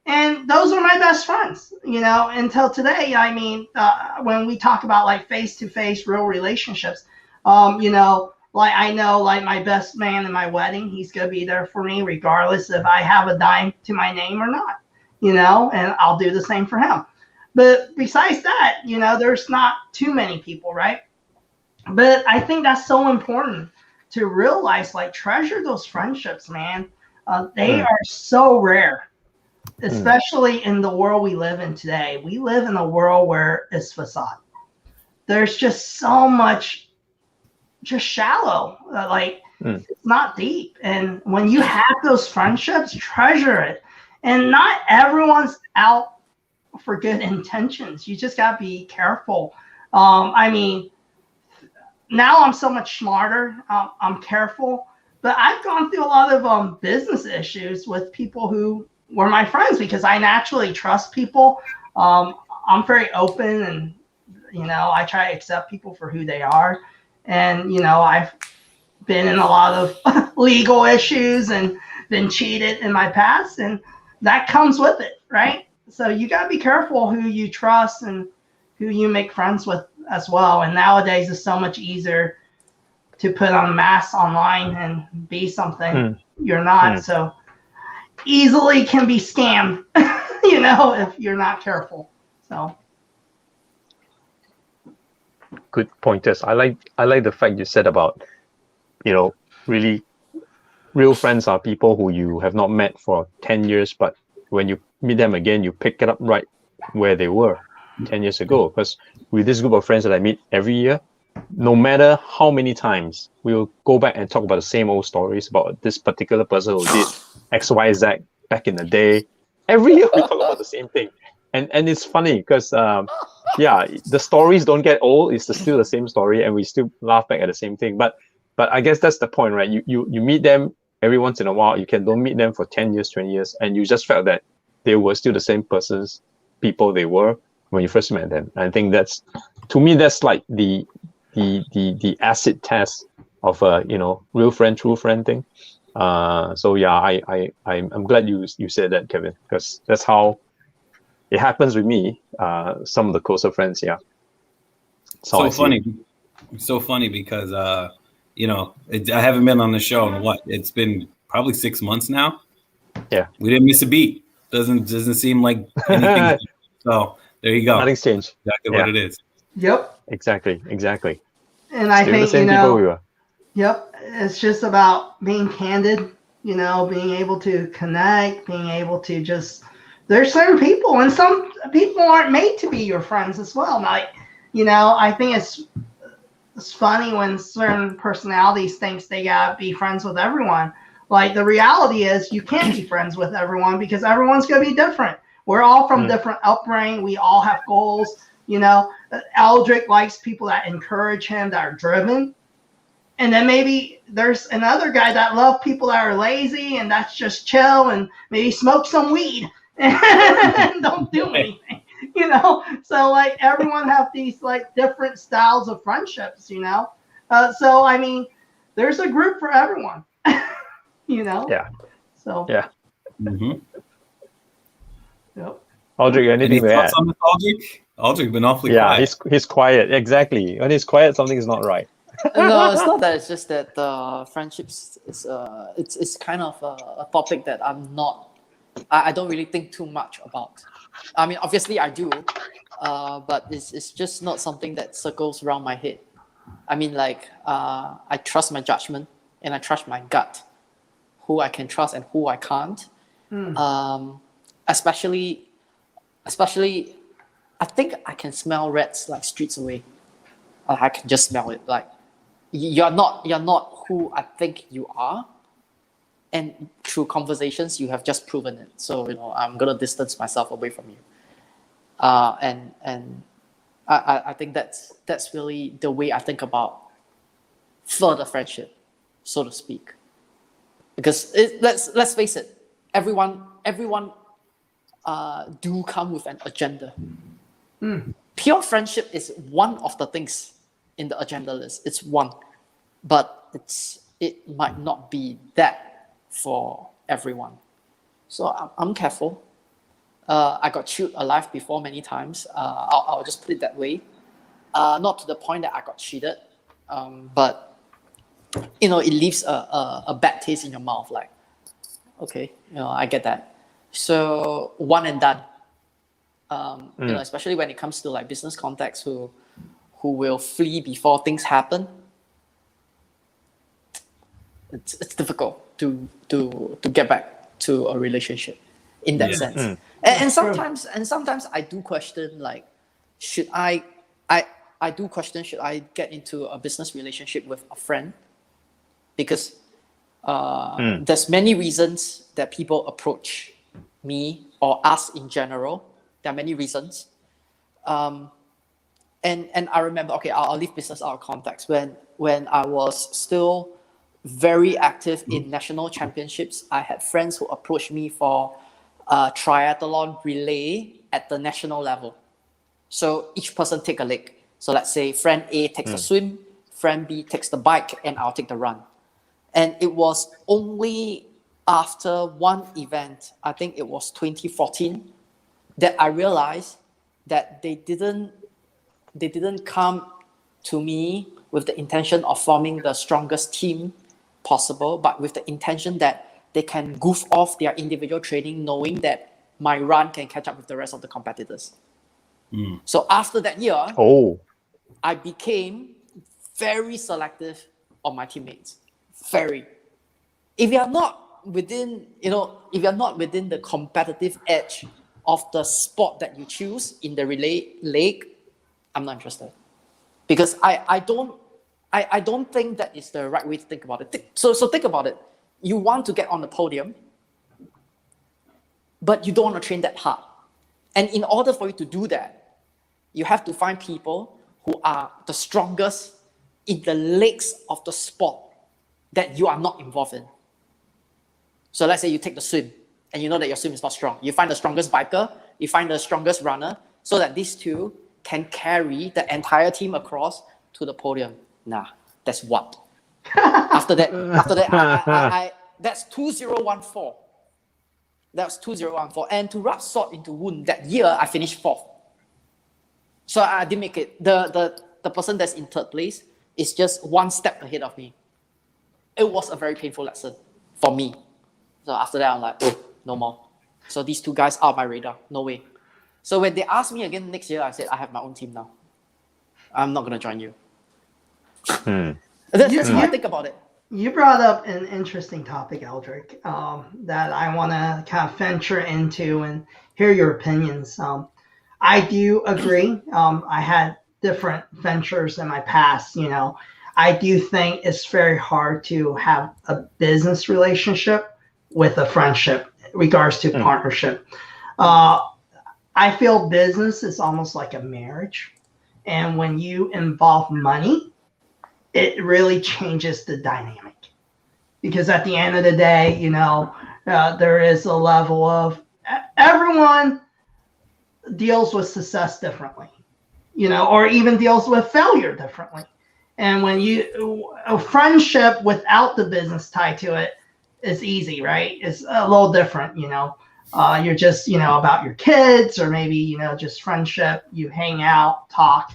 [SPEAKER 1] and those are my best friends, until today. I mean, when we talk about like face-to-face real relationships, like I know, like my best man in my wedding, he's going to be there for me regardless if I have a dime to my name or not, and I'll do the same for him. But besides that, there's not too many people, right? But I think that's so important to realize, like, treasure those friendships, man. They are so rare, especially in the world we live in today. We live in a world where it's facade. There's just so much just shallow, it's not deep. And when you have those friendships, treasure it. And not everyone's out for good intentions. You just got to be careful. I mean, now I'm so much smarter. I'm careful, but I've gone through a lot of business issues with people who were my friends because I naturally trust people. I'm very open, and I try to accept people for who they are. And I've been in a lot of legal issues and been cheated in my past, and that comes with it, right? So you got to be careful who you trust and who you make friends with as well. And nowadays it's so much easier to put on a mask online and be something you're not. So easily can be scammed, if you're not careful. So
[SPEAKER 4] good pointers. I like the fact you said about, really real friends are people who you have not met for 10 years, but when you meet them again, you pick it up right where they were 10 years ago. Because with this group of friends that I meet every year, no matter how many times, we will go back and talk about the same old stories about this particular person who did X, Y, Z back in the day. Every year we talk about the same thing. And it's funny because, the stories don't get old. It's still the same story, and we still laugh back at the same thing. But I guess that's the point, right? You meet them every once in a while. You don't meet them for 10 years, 20 years, and you just felt that they were still the same people they were when you first met them. I think that's like the acid test of a real friend, true friend thing. So yeah, I'm glad you said that, Kevin, because that's how it happens with me. Some of the closer friends, yeah.
[SPEAKER 3] So funny because I haven't been on the show in it's been probably 6 months now.
[SPEAKER 4] Yeah,
[SPEAKER 3] we didn't miss a beat. Doesn't seem like anything. So there you go.
[SPEAKER 4] Nothing's changed.
[SPEAKER 3] Exactly what it is.
[SPEAKER 1] Yep.
[SPEAKER 4] Exactly.
[SPEAKER 1] And I think
[SPEAKER 4] the same people we were.
[SPEAKER 1] Yep. it's just about being candid, you know, being able to connect, being able to just, there's certain people, and some people aren't made to be your friends as well. Like, you know, I think it's funny when certain personalities thinks they gotta be friends with everyone. Like, the reality is you can't be friends with everyone because everyone's gonna be different. We're all from different upbringing. We all have goals. You know, Eldrick likes people that encourage him, that are driven. And then maybe there's another guy that loves people that are lazy and that's just chill and maybe smoke some weed and don't do anything, you know? So like everyone have these like different styles of friendships, you know? So, I mean, there's a group for everyone, you know?
[SPEAKER 4] Yeah.
[SPEAKER 1] So.
[SPEAKER 4] Yeah.
[SPEAKER 3] Mm-hmm.
[SPEAKER 1] Yep.
[SPEAKER 4] Aldrich, anything to add?
[SPEAKER 3] On this, Aldrich? Aldrich been awfully quiet.
[SPEAKER 4] He's quiet. Exactly. When he's quiet, something is not right.
[SPEAKER 2] No, it's not that. It's just that friendships is it's kind of a topic that I don't really think too much about. I mean, obviously I do, but it's just not something that circles around my head. I mean, like I trust my judgment and I trust my gut, who I can trust and who I can't. Especially, I think I can smell rats like streets away. I can just smell it. Like you're not who I think you are, and through conversations you have just proven it. So you know I'm gonna distance myself away from you. And I think that's really the way I think about further friendship, so to speak. Because let's face it, everyone do come with an agenda. Pure friendship is one of the things in the agenda list. It's one, but it might not be that for everyone. So I'm careful. I got chewed alive before many times. I'll just put it that way. Not to the point that I got cheated, but you know it leaves a bad taste in your mouth. Like, okay, you know I get that. So one and done. You know, especially when it comes to like business contacts who will flee before things happen. It's difficult to get back to a relationship in that sense. And sometimes I do question like, should I get into a business relationship with a friend? Because there's many reasons that people approach me or us in general. There are many reasons. And I remember, okay, I'll leave business out of context. When I was still very active in national championships, I had friends who approached me for a triathlon relay at the national level. So each person take a leg. So let's say friend A takes the swim, friend B takes the bike, and I'll take the run. And it was only after one event, I think it was 2014, that I realized that they didn't come to me with the intention of forming the strongest team possible, but with the intention that they can goof off their individual training, knowing that my run can catch up with the rest of the competitors. So after that year, I became very selective on my teammates. Very. If you're not within the competitive edge of the sport that you choose in the relay leg, I'm not interested. Because I don't think that is the right way to think about it. So think about it. You want to get on the podium, but you don't want to train that hard. And in order for you to do that, you have to find people who are the strongest in the legs of the sport that you are not involved in. So let's say you take the swim, and you know that your swim is not strong. You find the strongest biker, you find the strongest runner, so that these two can carry the entire team across to the podium. Nah, that's what. After that, I that's 2014. That's 2014. And to rub salt into wound, that year I finished 4th. So I didn't make it. The person that's in 3rd place is just one step ahead of me. It was a very painful lesson for me. So after that, I'm like, no more. So these two guys are my radar. No way. So when they asked me again next year, I said, I have my own team now. I'm not going to join you. That's how I think about it.
[SPEAKER 1] You brought up an interesting topic, Eldrick, that I want to kind of venture into and hear your opinions. I do agree. I had different ventures in my past. I do think it's very hard to have a business relationship with a friendship, regards to partnership. I feel business is almost like a marriage, and when you involve money, it really changes the dynamic. Because at the end of the day, there is a level of everyone deals with success differently, or even deals with failure differently. And when a friendship without the business tied to it is easy, right? It's a little different, you're just, about your kids, or maybe, just friendship, you hang out, talk.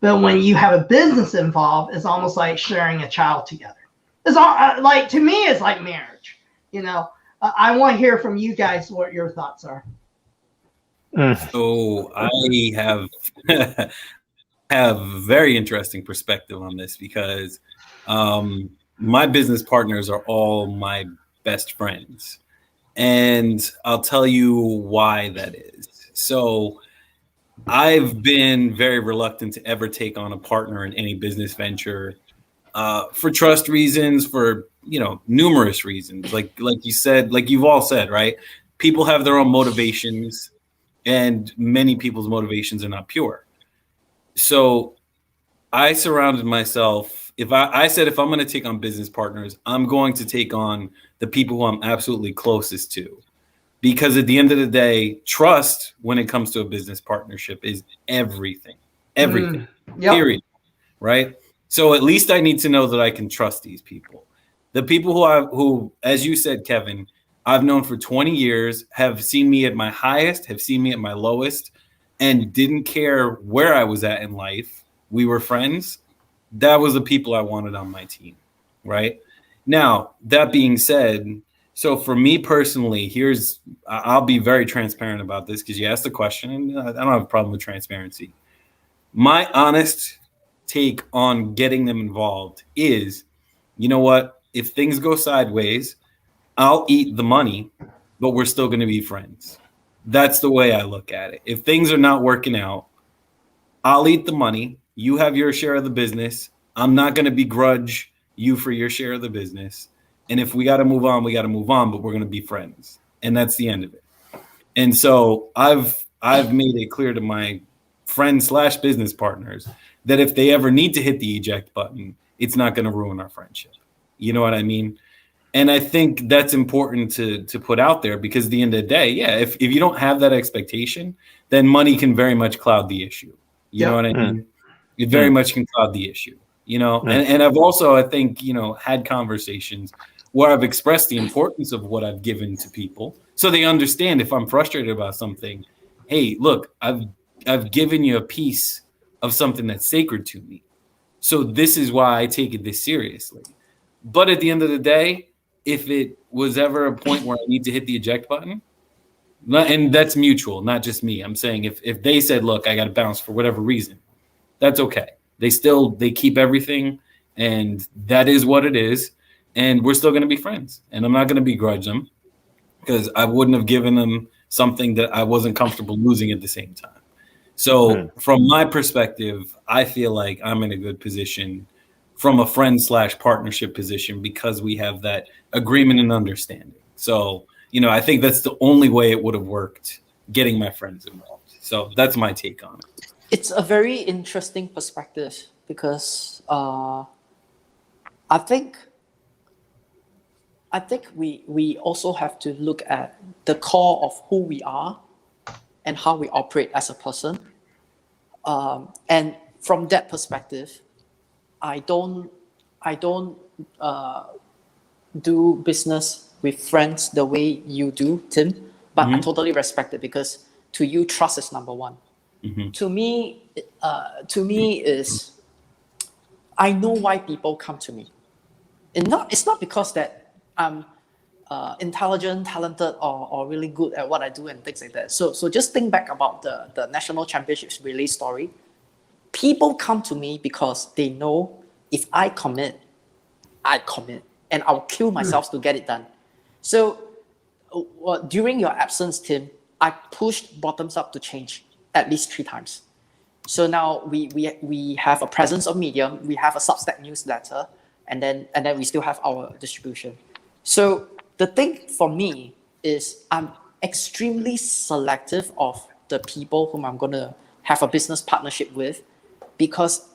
[SPEAKER 1] But when you have a business involved, it's almost like sharing a child together. It's all like, to me, it's like marriage. I want to hear from you guys what your thoughts are.
[SPEAKER 3] So I have have very interesting perspective on this because my business partners are all my best friends, and I'll tell you why that is. So I've been very reluctant to ever take on a partner in any business venture for trust reasons, for numerous reasons. Like you said, like you've all said, right? People have their own motivations, and many people's motivations are not pure. So I surrounded myself. I said if I'm going to take on business partners, I'm going to take on the people who I'm absolutely closest to. Because at the end of the day, trust when it comes to a business partnership is everything. Everything.
[SPEAKER 1] Yep.
[SPEAKER 3] Period. Right? So at least I need to know that I can trust these people. The people who, as you said, Kevin, I've known for 20 years, have seen me at my highest, have seen me at my lowest, and didn't care where I was at in life. We were friends. That was the people I wanted on my team. Right? Now, that being said, so for me personally, I'll be very transparent about this because you asked the question, and I don't have a problem with transparency. My honest take on getting them involved is, you know what? If things go sideways, I'll eat the money, but we're still going to be friends. That's the way I look at it. If things are not working out, I'll eat the money. You have your share of the business. I'm not going to begrudge you for your share of the business. And if we got to move on, we got to move on, but we're going to be friends. And that's the end of it. And so I've made it clear to my friends / business partners that if they ever need to hit the eject button, it's not going to ruin our friendship. You know what I mean? And I think that's important to put out there because at the end of the day, yeah, if you don't have that expectation, then money can very much cloud the issue. You know what I mean? It very much can cloud the issue, and I've also, I think, had conversations where I've expressed the importance of what I've given to people so they understand if I'm frustrated about something, hey, look, I've given you a piece of something that's sacred to me. So this is why I take it this seriously. But at the end of the day, if it was ever a point where I need to hit the eject button, and that's mutual, not just me. I'm saying if they said, look, I got to bounce for whatever reason, that's okay. They keep everything, and that is what it is. And we're still going to be friends. And I'm not going to begrudge them because I wouldn't have given them something that I wasn't comfortable losing at the same time. So from my perspective, I feel like I'm in a good position from a friend / partnership position because we have that agreement and understanding. So, I think that's the only way it would have worked, getting my friends involved. So that's my take on it.
[SPEAKER 2] It's a very interesting perspective because I think we also have to look at the core of who we are and how we operate as a person. And from that perspective, I don't do business with friends the way you do, Tim, but I totally respect it because to you, trust is number one. To me is I know why people come to me. It's not because that I'm intelligent, talented, or really good at what I do and things like that. So just think back about the national championships relay story. People come to me because they know if I commit, I commit, and I'll kill myself to get it done. So during your absence, Tim, I pushed bottoms up to change at least 3 times. So now we have a presence of Medium, we have a Substack newsletter, and then we still have our distribution. So the thing for me is I'm extremely selective of the people whom I'm going to have a business partnership with, because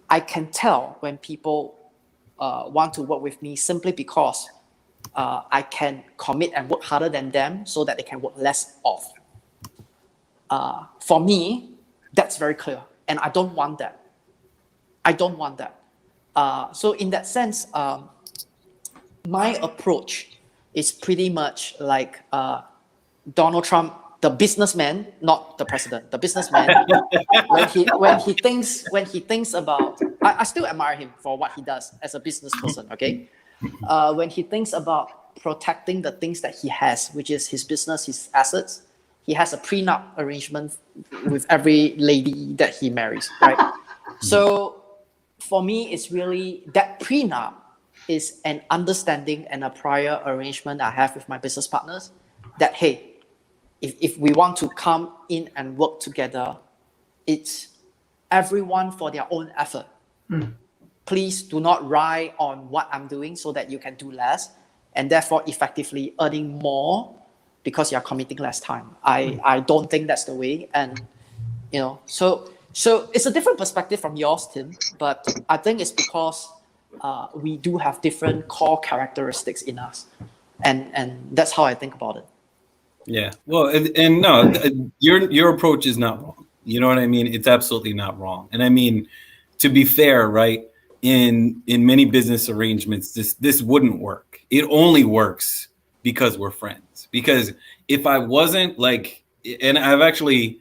[SPEAKER 2] I can tell when people want to work with me simply because I can commit and work harder than them so that they can work less of. For me, that's very clear, and I don't want that. I don't want that. So in that sense, my approach is pretty much like Donald Trump, the businessman, not the president, the businessman. when he thinks about, I still admire him for what he does as a business person. Okay, when he thinks about protecting the things that he has, which is his business, his assets, he has a prenup arrangement with every lady that he marries, right? So for me, it's really that prenup is an understanding and a prior arrangement I have with my business partners that, hey, if we want to come in and work together, it's everyone for their own effort. Please do not rely on what I'm doing so that you can do less and therefore effectively earning more because you're committing less time. I don't think that's the way. And, so it's a different perspective from yours, Tim, but I think it's because we do have different core characteristics in us. And that's how I think about it.
[SPEAKER 3] Yeah. Well, and no, your approach is not wrong. You know what I mean? It's absolutely not wrong. And I mean, to be fair, right, in many business arrangements, this wouldn't work. It only works because we're friends. Because if I wasn't like, and I've actually,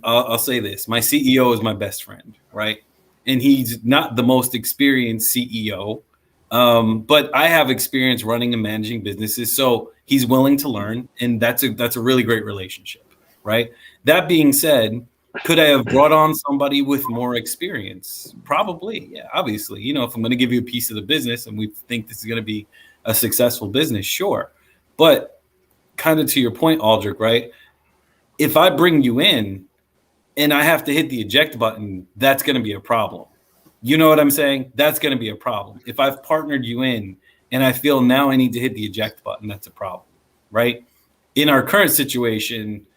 [SPEAKER 3] I'll say this, my CEO is my best friend, right? And he's not the most experienced CEO, but I have experience running and managing businesses. So he's willing to learn, and that's a really great relationship, right? That being said, could I have brought on somebody with more experience? Probably, yeah, obviously. If I'm going to give you a piece of the business and we think this is going to be a successful business, sure. But kind of to your point, Aldrich, right? If I bring you in and I have to hit the eject button, that's going to be a problem. You know what I'm saying? That's going to be a problem. If I've partnered you in and I feel now I need to hit the eject button, that's a problem, right? In our current situation,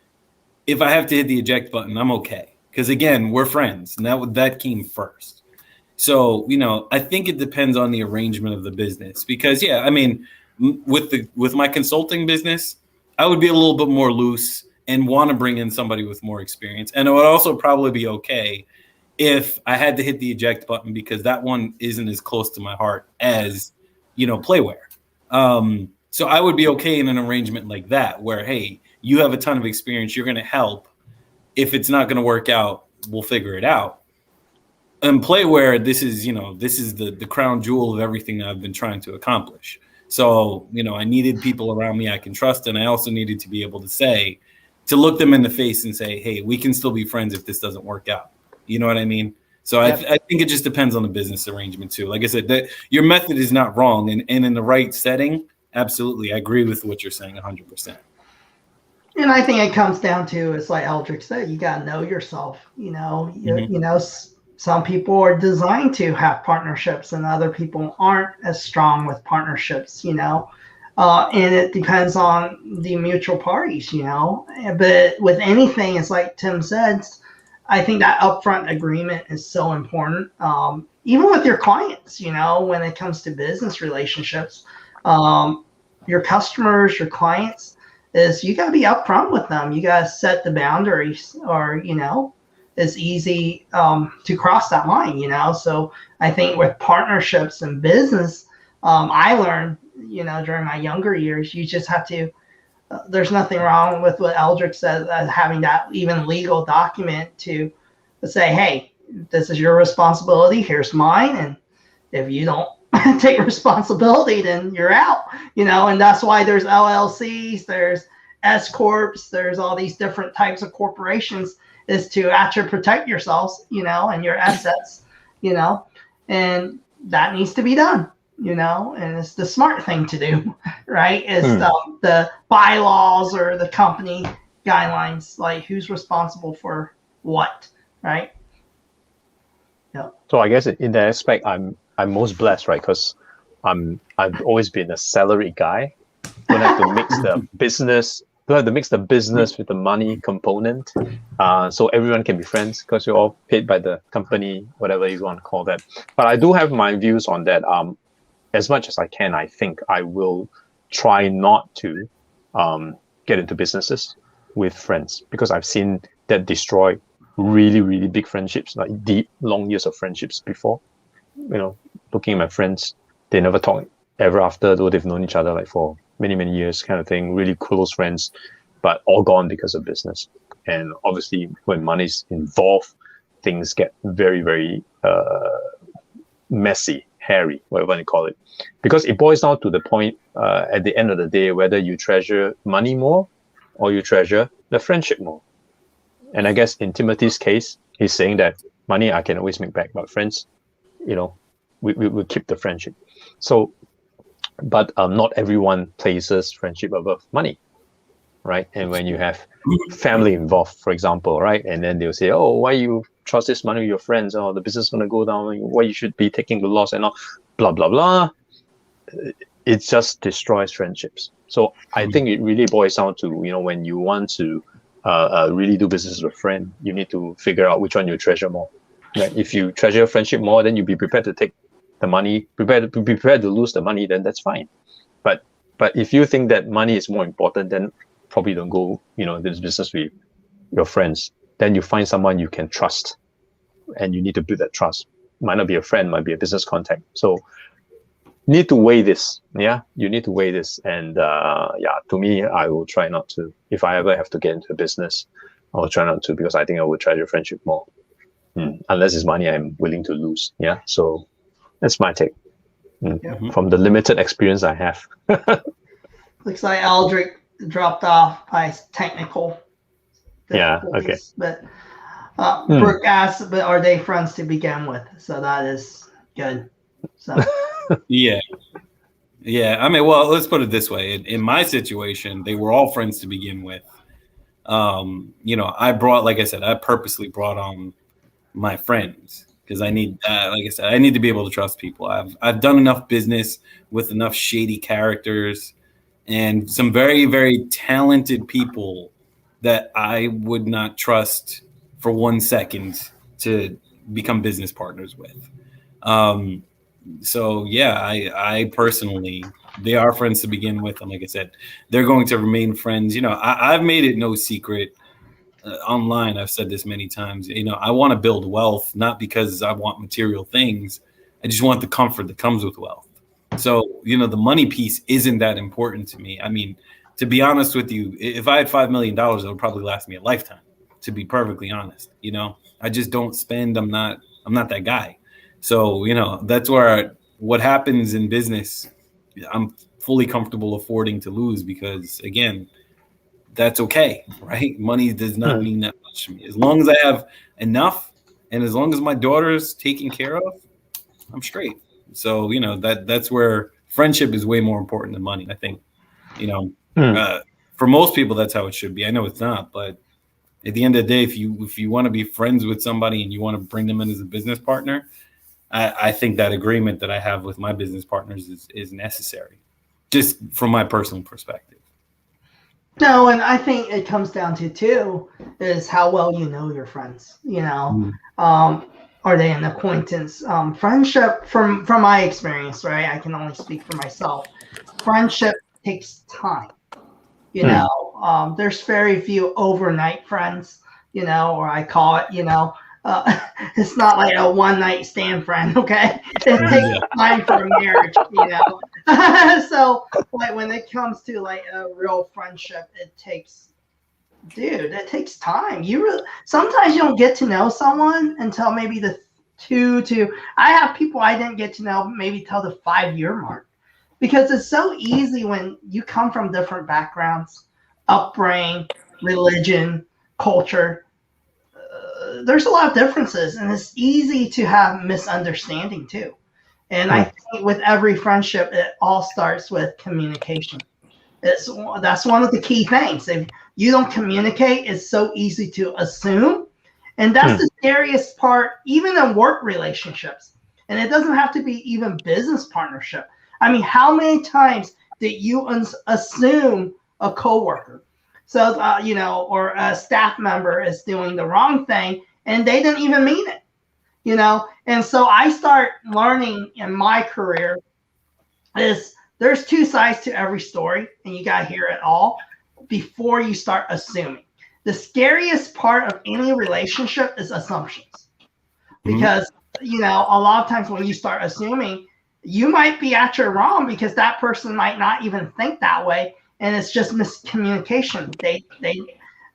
[SPEAKER 3] if I have to hit the eject button, I'm okay. Because again, we're friends, and that came first. So, I think it depends on the arrangement of the business. Because, yeah, I mean, with my consulting business, I would be a little bit more loose and want to bring in somebody with more experience. And it would also probably be okay if I had to hit the eject button, because that one isn't as close to my heart as, Playware. So I would be okay in an arrangement like that, where, hey, you have a ton of experience, you're going to help. If it's not going to work out, we'll figure it out. And Playware, this is the crown jewel of everything that I've been trying to accomplish. So, I needed people around me I can trust. And I also needed to be able to look them in the face and say, hey, we can still be friends if this doesn't work out. You know what I mean? So yep. I think it just depends on the business arrangement too. Like I said, that your method is not wrong. And in the right setting, absolutely. I agree with what you're saying 100%.
[SPEAKER 1] And I think it comes down to, it's like Eldrick said, you got to know yourself. Some people are designed to have partnerships and other people aren't as strong with partnerships, and it depends on the mutual parties, but with anything, it's like Tim said, I think that upfront agreement is so important. Even with your clients, when it comes to business relationships, your customers, your clients, is you got to be upfront with them. You got to set the boundaries, or, it's easy to cross that line, So I think with partnerships and business, I learned, during my younger years, you just have to, there's nothing wrong with what Eldrick said, having that even legal document to say, hey, this is your responsibility, here's mine. And if you don't take responsibility, then you're out, and that's why there's LLCs, there's S Corps, there's all these different types of corporations, is to actually protect yourselves, and your assets, and that needs to be done. and it's the smart thing to do, right? It's the bylaws or the company guidelines, like who's responsible for what, right? Yeah.
[SPEAKER 4] So I guess in that aspect, I'm most blessed, right? Because I've always been a salary guy. Don't have to mix the business. Don't have to mix the business with the money component. So everyone can be friends because you're all paid by the company, whatever you want to call that. But I do have my views on that. As much as I can, I think I will try not to get into businesses with friends because I've seen that destroy really, really big friendships, like deep, long years of friendships before. Looking at my friends, they never talk ever after, though they've known each other like for many, many years kind of thing, really close friends, but all gone because of business. And obviously when money's involved, things get very, very messy, hairy, whatever you call it. Because it boils down to the point at the end of the day, whether you treasure money more or you treasure the friendship more. And I guess in Timothy's case, he's saying that money I can always make back, but friends, we keep the friendship. So, but not everyone places friendship above money, right? And when you have family involved, for example, right? And then they'll say, oh, why you trust this money with your friends? Oh, the business is going to go down. Why you should be taking the loss and all, blah, blah, blah. It just destroys friendships. So I think it really boils down to, when you want to really do business with a friend, you need to figure out which one you treasure more. Like if you treasure friendship more, then you be prepared to take the money, be prepared to lose the money, then that's fine. But if you think that money is more important, then probably don't go, this business with your friends. Then you find someone you can trust, and you need to build that trust. Might not be a friend, might be a business contact. So need to weigh this. Yeah, you need to weigh this. And to me, I will try not to. If I ever have to get into a business, I will try not to because I think I would treasure friendship more. Unless it's money I'm willing to lose. Yeah, so that's my take from the limited experience I have.
[SPEAKER 1] Looks like Aldrich dropped off by technical.
[SPEAKER 4] Yeah, okay.
[SPEAKER 1] But Brooke asked, but are they friends to begin with? So that is good. So
[SPEAKER 3] yeah. I mean, well, let's put it this way. In my situation, they were all friends to begin with. I purposely brought on my friends because I need, like I said, I need to be able to trust people. I've done enough business with enough shady characters and some very, very talented people that I would not trust for 1 second to become business partners with. So yeah, I personally, they are friends to begin with. And like I said, they're going to remain friends. I've made it no secret online. I've said this many times, I want to build wealth, not because I want material things. I just want the comfort that comes with wealth. So, the money piece isn't that important to me. I mean, to be honest with you, if I had $5 million, it would probably last me a lifetime, to be perfectly honest. I just don't spend. I'm not that guy. So, that's where what happens in business, I'm fully comfortable affording to lose because, again, that's okay, right? Money does not mean that much to me. As long as I have enough and as long as my daughter's taken care of, I'm straight. So, that's where friendship is way more important than money. I think, for most people, that's how it should be. I know it's not, but at the end of the day, if you want to be friends with somebody and you want to bring them in as a business partner, I think that agreement that I have with my business partners is necessary, just from my personal perspective.
[SPEAKER 1] No, and I think it comes down to too is how well you know your friends. Are they an acquaintance? Friendship, from my experience, right? I can only speak for myself. Friendship takes time. There's very few overnight friends. Or I call it, it's not like a one-night stand friend, okay? It takes time for a marriage, So, like, when it comes to, like, a real friendship, it takes time. Sometimes you don't get to know someone until maybe the I have people I didn't get to know maybe till the 5-year mark. Because it's so easy when you come from different backgrounds, upbringing, religion, culture. There's a lot of differences, and it's easy to have misunderstanding too. And I think with every friendship, it all starts with communication. That's one of the key things. If you don't communicate, it's so easy to assume. And that's the scariest part, even in work relationships. And it doesn't have to be even business partnership. I mean, how many times did you assume a coworker? So, or a staff member is doing the wrong thing and they didn't even mean it, And so I start learning in my career is there's two sides to every story and you got to hear it all before you start assuming. The scariest part of any relationship is assumptions because, a lot of times when you start assuming, you might be actually wrong because that person might not even think that way. And it's just miscommunication.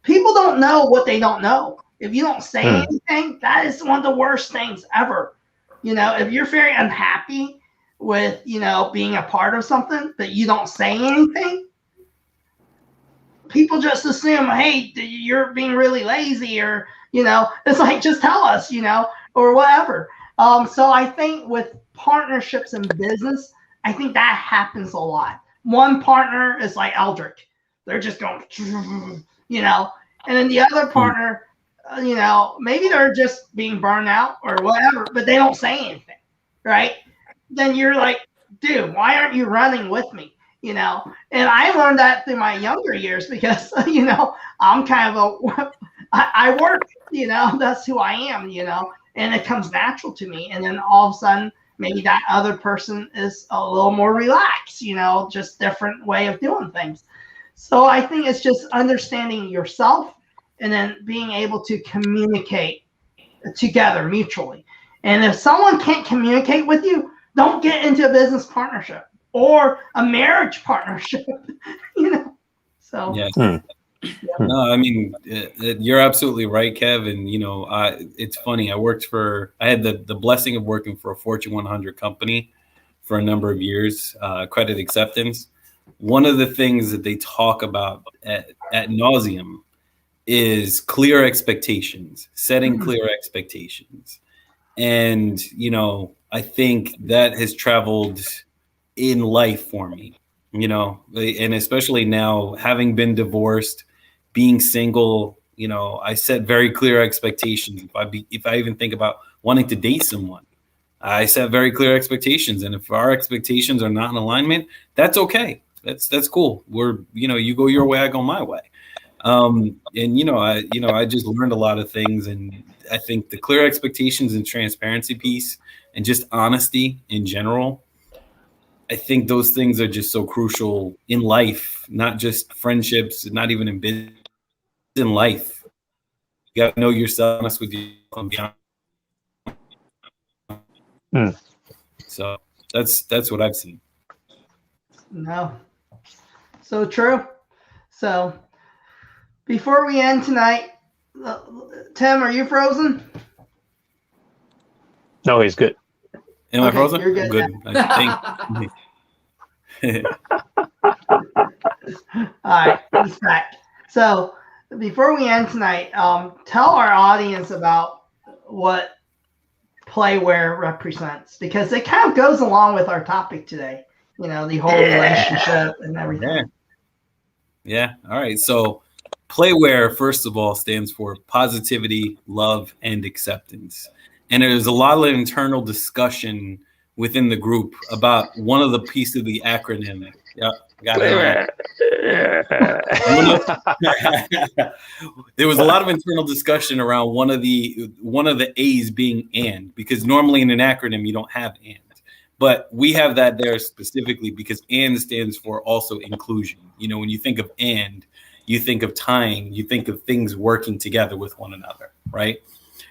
[SPEAKER 1] People don't know what they don't know. If you don't say anything, that is one of the worst things ever. If you're very unhappy with, being a part of something, but you don't say anything, people just assume, hey, you're being really lazy or, it's like, just tell us, or whatever. So I think with partnerships in business, I think that happens a lot. One partner is like Eldrick. They're just going, and then the other partner, maybe they're just being burned out or whatever, but they don't say anything, right? Then you're like, dude, why aren't you running with me? And I learned that through my younger years because, I'm kind of I work, that's who I am, and it comes natural to me. And then all of a sudden, maybe that other person is a little more relaxed, just different way of doing things. So I think it's just understanding yourself and then being able to communicate together mutually. And if someone can't communicate with you, don't get into a business partnership or a marriage partnership, So.
[SPEAKER 3] Yeah. No, I mean, you're absolutely right, Kev. And, it's funny. I had the blessing of working for a Fortune 100 company for a number of years, credit acceptance. One of the things that they talk about at nauseum is clear expectations, setting clear expectations. And, I think that has traveled in life for me, and especially now having been divorced, being single, I set very clear expectations. If I even think about wanting to date someone, I set very clear expectations. And if our expectations are not in alignment, that's okay. That's cool. You go your way, I go my way. I just learned a lot of things, and I think the clear expectations and transparency piece and just honesty in general, I think those things are just so crucial in life, not just friendships, not even in business, in life. You got to know yourself, honest with yourself, and beyond. So that's what I've seen.
[SPEAKER 1] No. So true. So before we end tonight, Tim, are you frozen?
[SPEAKER 4] No, he's good.
[SPEAKER 3] Am I frozen?
[SPEAKER 1] You're good.
[SPEAKER 3] Good. I think.
[SPEAKER 1] All right, he's back. So before we end tonight, tell our audience about what Playware represents, because it kind of goes along with our topic today. The whole relationship and everything.
[SPEAKER 3] Yeah. All right. So Playware, first of all, stands for positivity, love, and acceptance. And there's a lot of internal discussion within the group about one of the pieces of the acronym. Yeah, got it. There was a lot of internal discussion around one of the A's being and, because normally in an acronym you don't have and. But we have that there specifically because and stands for also inclusion. When you think of and, you think of tying, you think of things working together with one another, right?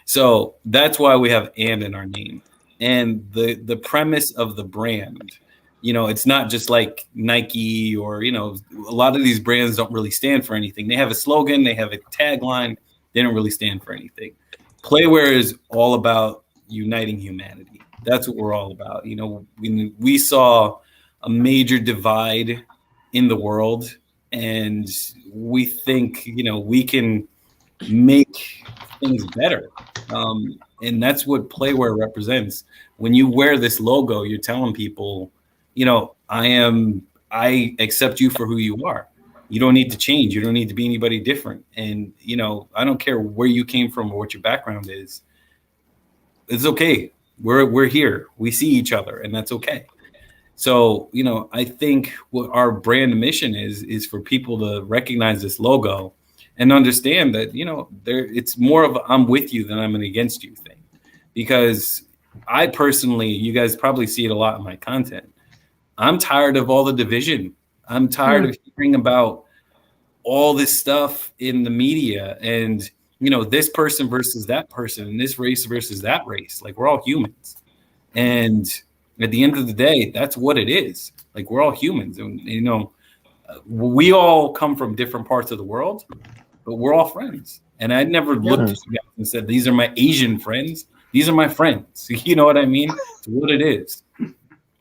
[SPEAKER 3] So that's why we have and in our name. And the premise of the brand, it's not just like Nike or, a lot of these brands don't really stand for anything. They have a slogan, they have a tagline, they don't really stand for anything. Playware is all about uniting humanity. That's what we're all about. We saw a major divide in the world, and we think, we can make things better. And that's what Playwear represents. When you wear this logo, you're telling people, you know, I accept you for who you are. You don't need to change. You don't need to be anybody different. And, you know, I don't care where you came from or what your background is. It's okay. We're here. We see each other, and that's okay. So, you know, I think what our brand mission is for people to recognize this logo and understand that, you know, it's more of a I'm with you than I'm an against you thing. Because I personally, you guys probably see it a lot in my content. I'm tired of all the division. I'm tired of hearing about all this stuff in the media and, you know, this person versus that person and this race versus that race. Like, we're all humans. And at the end of the day, that's what it is. Like, we're all humans. And, you know, we all come from different parts of the world, but we're all friends. And I never looked at you guys and said, these are my Asian friends. These are my friends. You know what I mean? It's what it is.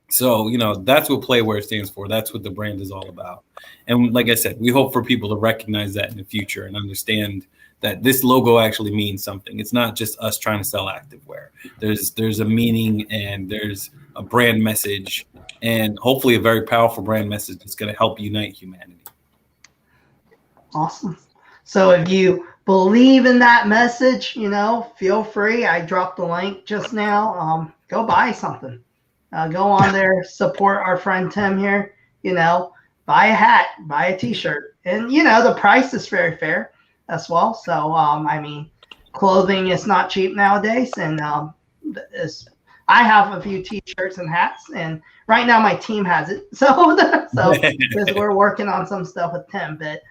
[SPEAKER 3] So, you know, that's what Playwear stands for. That's what the brand is all about. And like I said, we hope for people to recognize that in the future and understand that this logo actually means something. It's not just us trying to sell activewear. There's a meaning and there's a brand message and hopefully a very powerful brand message that's going to help unite humanity.
[SPEAKER 1] Awesome. So if you believe in that message, you know, feel free. I dropped the link just now. Go buy something. Go on there, support our friend Tim here, you know, buy a hat, buy a t-shirt. And, you know, the price is very fair as well. So, I mean, clothing is not cheap nowadays. And I have a few t-shirts and hats. And right now my team has it. So because we're working on some stuff with Tim. But,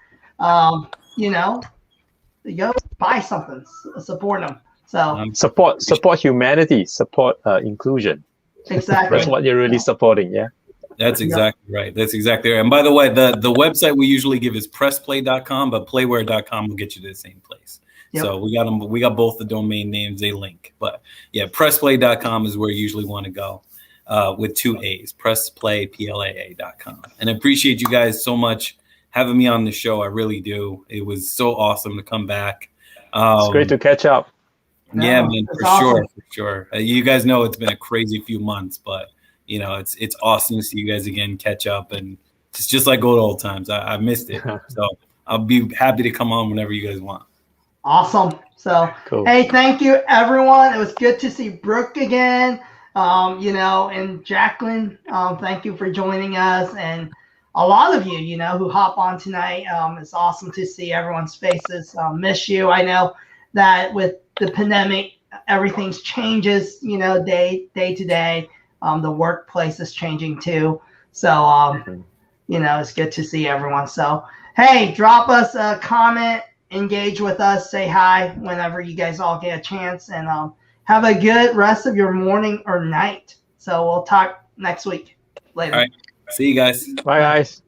[SPEAKER 1] you know, go buy something, support them. So
[SPEAKER 4] support humanity, support inclusion.
[SPEAKER 1] Exactly.
[SPEAKER 4] That's what you're really supporting, yeah?
[SPEAKER 3] That's exactly right. That's exactly right. And by the way, the website we usually give is pressplay.com, but playwear.com will get you to the same place. Yep. So we got them. We got both the domain names, they link. But yeah, pressplay.com is where you usually want to go with 2 A's, pressplayplaa.com. And I appreciate you guys so much having me on the show. I really do. It was so awesome to come back.
[SPEAKER 4] It's great to catch up.
[SPEAKER 3] Yeah, man, for sure. You guys know it's been a crazy few months, but you know, it's awesome to see you guys again, catch up, and it's just like old times. I missed it, so I'll be happy to come on whenever you guys want.
[SPEAKER 1] Awesome. So,
[SPEAKER 4] cool.
[SPEAKER 1] Hey, thank you, everyone. It was good to see Brooke again. You know, and Jacqueline, thank you for joining us, and a lot of you, you know, who hop on tonight. It's awesome to see everyone's faces. Miss you. I know that with the pandemic, everything's changes, you know, day to day. The workplace is changing too. So, you know, it's good to see everyone. So, hey, drop us a comment, engage with us, say hi whenever you guys all get a chance, and have a good rest of your morning or night. So we'll talk next week. Later.
[SPEAKER 3] All right. See you guys.
[SPEAKER 4] Bye, guys.